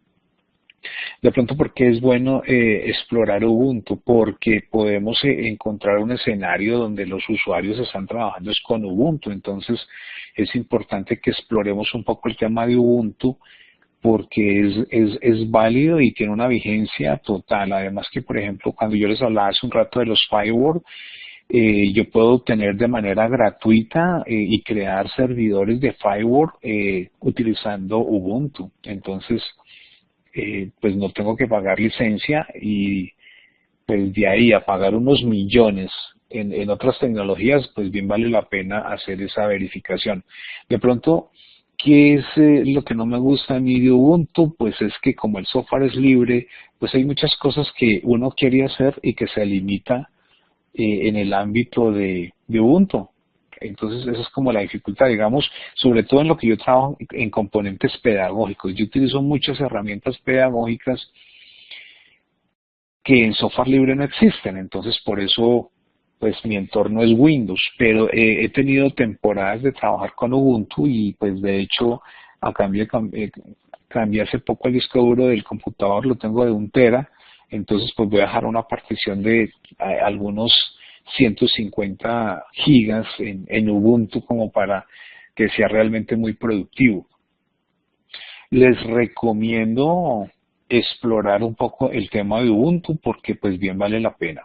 A: De pronto, ¿por qué es bueno explorar Ubuntu? Porque podemos encontrar un escenario donde los usuarios están trabajando es con Ubuntu. Entonces, es importante que exploremos un poco el tema de Ubuntu porque es válido y tiene una vigencia total. Además que, por ejemplo, cuando yo les hablaba hace un rato de los firewall, yo puedo obtener de manera gratuita y crear servidores de firewall utilizando Ubuntu. Entonces, pues no tengo que pagar licencia y pues de ahí a pagar unos millones en otras tecnologías, pues bien vale la pena hacer esa verificación. De pronto, ¿qué es lo que no me gusta a mí de Ubuntu? Pues es que como el software es libre, pues hay muchas cosas que uno quiere hacer y que se limita en el ámbito de Ubuntu. Entonces esa es como la dificultad, digamos, sobre todo en lo que yo trabajo en componentes pedagógicos. Yo utilizo muchas herramientas pedagógicas que en software libre no existen, entonces por eso pues mi entorno es Windows, pero he tenido temporadas de trabajar con Ubuntu y pues de hecho cambié hace poco el disco duro del computador, lo tengo de 1 TB, entonces pues voy a dejar una partición de algunos 150 gigas en Ubuntu como para que sea realmente muy productivo. Les recomiendo explorar un poco el tema de Ubuntu porque pues bien vale la pena.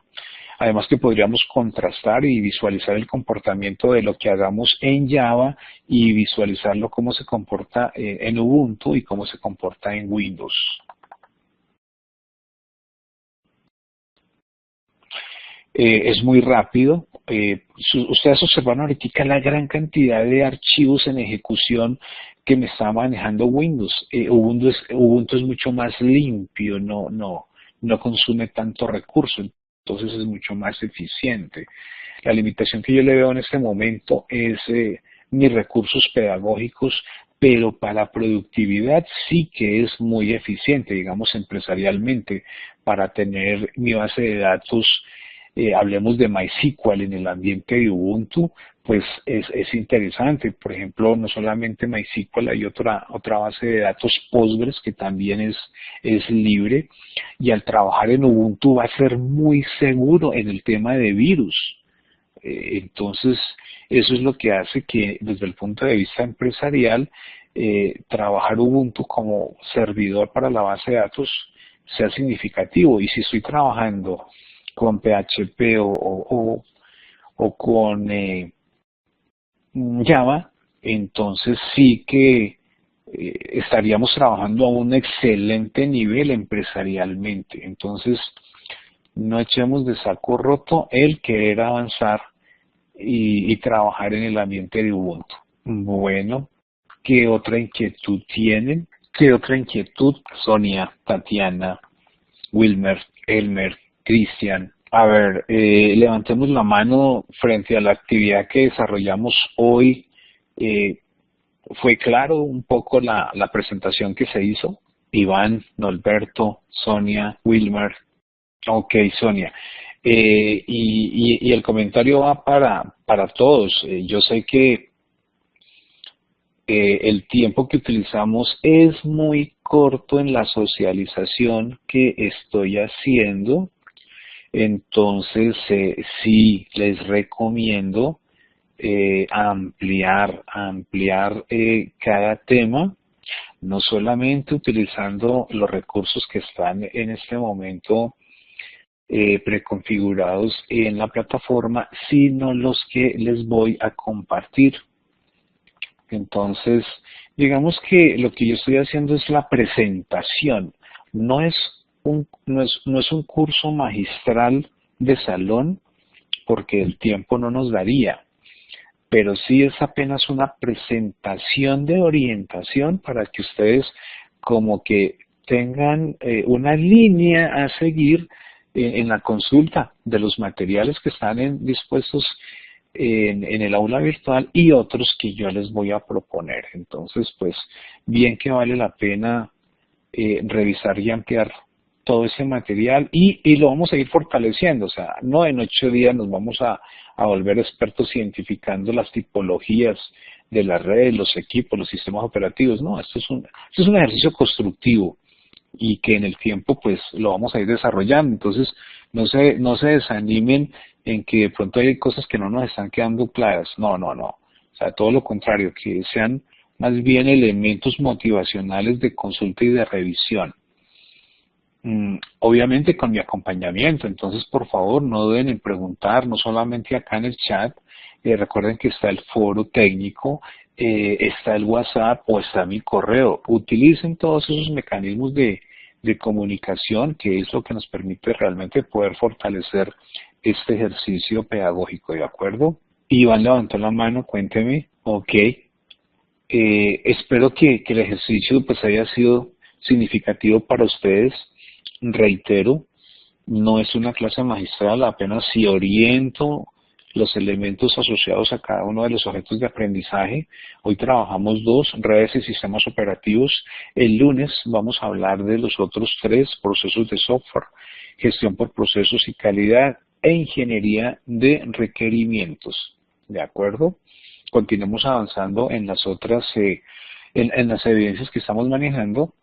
A: Además que podríamos contrastar y visualizar el comportamiento de lo que hagamos en Java y visualizarlo cómo se comporta en Ubuntu y cómo se comporta en Windows. Es muy rápido. Ustedes observan ahorita la gran cantidad de archivos en ejecución que me está manejando Windows. Ubuntu es mucho más limpio, no consume tanto recurso, entonces es mucho más eficiente. La limitación que yo le veo en este momento es mis recursos pedagógicos, pero para productividad sí que es muy eficiente, digamos empresarialmente, para tener mi base de datos. Hablemos de MySQL en el ambiente de Ubuntu, pues es interesante. Por ejemplo, no solamente MySQL, hay otra base de datos Postgres que también es libre y al trabajar en Ubuntu va a ser muy seguro en el tema de virus. Entonces, eso es lo que hace que desde el punto de vista empresarial, trabajar Ubuntu como servidor para la base de datos sea significativo. Y si estoy trabajando con PHP o con Java, entonces sí que estaríamos trabajando a un excelente nivel empresarialmente. Entonces, no echemos de saco roto el querer avanzar y trabajar en el ambiente de Ubuntu. Bueno, ¿qué otra inquietud tienen? ¿Qué otra inquietud? Sonia, Tatiana, Wilmer, Elmer, Cristian. A ver, levantemos la mano frente a la actividad que desarrollamos hoy. ¿Fue claro un poco la presentación que se hizo? Iván, Norberto, Sonia, Wilmer. Ok, Sonia. Y el comentario va para todos. Yo sé que el tiempo que utilizamos es muy corto en la socialización que estoy haciendo, entonces sí les recomiendo ampliar cada tema, no solamente utilizando los recursos que están en este momento preconfigurados en la plataforma, sino los que les voy a compartir. Entonces, digamos que lo que yo estoy haciendo es la presentación, no es un curso magistral de salón porque el tiempo no nos daría, pero sí es apenas una presentación de orientación para que ustedes como que tengan una línea a seguir en la consulta de los materiales que están dispuestos en el aula virtual y otros que yo les voy a proponer. Entonces, pues, bien que vale la pena revisar y ampliar todo ese material y lo vamos a ir fortaleciendo. O sea, no en 8 días nos vamos a volver expertos identificando las tipologías de la red, los equipos, los sistemas operativos. No, esto es un ejercicio constructivo y que en el tiempo pues lo vamos a ir desarrollando. Entonces no se desanimen en que de pronto hay cosas que no nos están quedando claras. No. O sea, todo lo contrario, que sean más bien elementos motivacionales de consulta y de revisión. Obviamente con mi acompañamiento, entonces por favor no duden en preguntar, no solamente acá en el chat, recuerden que está el foro técnico, está el WhatsApp o está mi correo. Utilicen todos esos mecanismos de comunicación, que es lo que nos permite realmente poder fortalecer este ejercicio pedagógico, ¿de acuerdo? Iván levantó la mano, cuénteme. Ok. Espero que el ejercicio pues haya sido significativo para ustedes. Reitero, no es una clase magistral, apenas si oriento los elementos asociados a cada uno de los objetos de aprendizaje. Hoy trabajamos 2, redes y sistemas operativos. El lunes vamos a hablar de los otros 3, procesos de software, gestión por procesos y calidad e ingeniería de requerimientos. ¿De acuerdo? Continuemos avanzando en las otras, en las evidencias que estamos manejando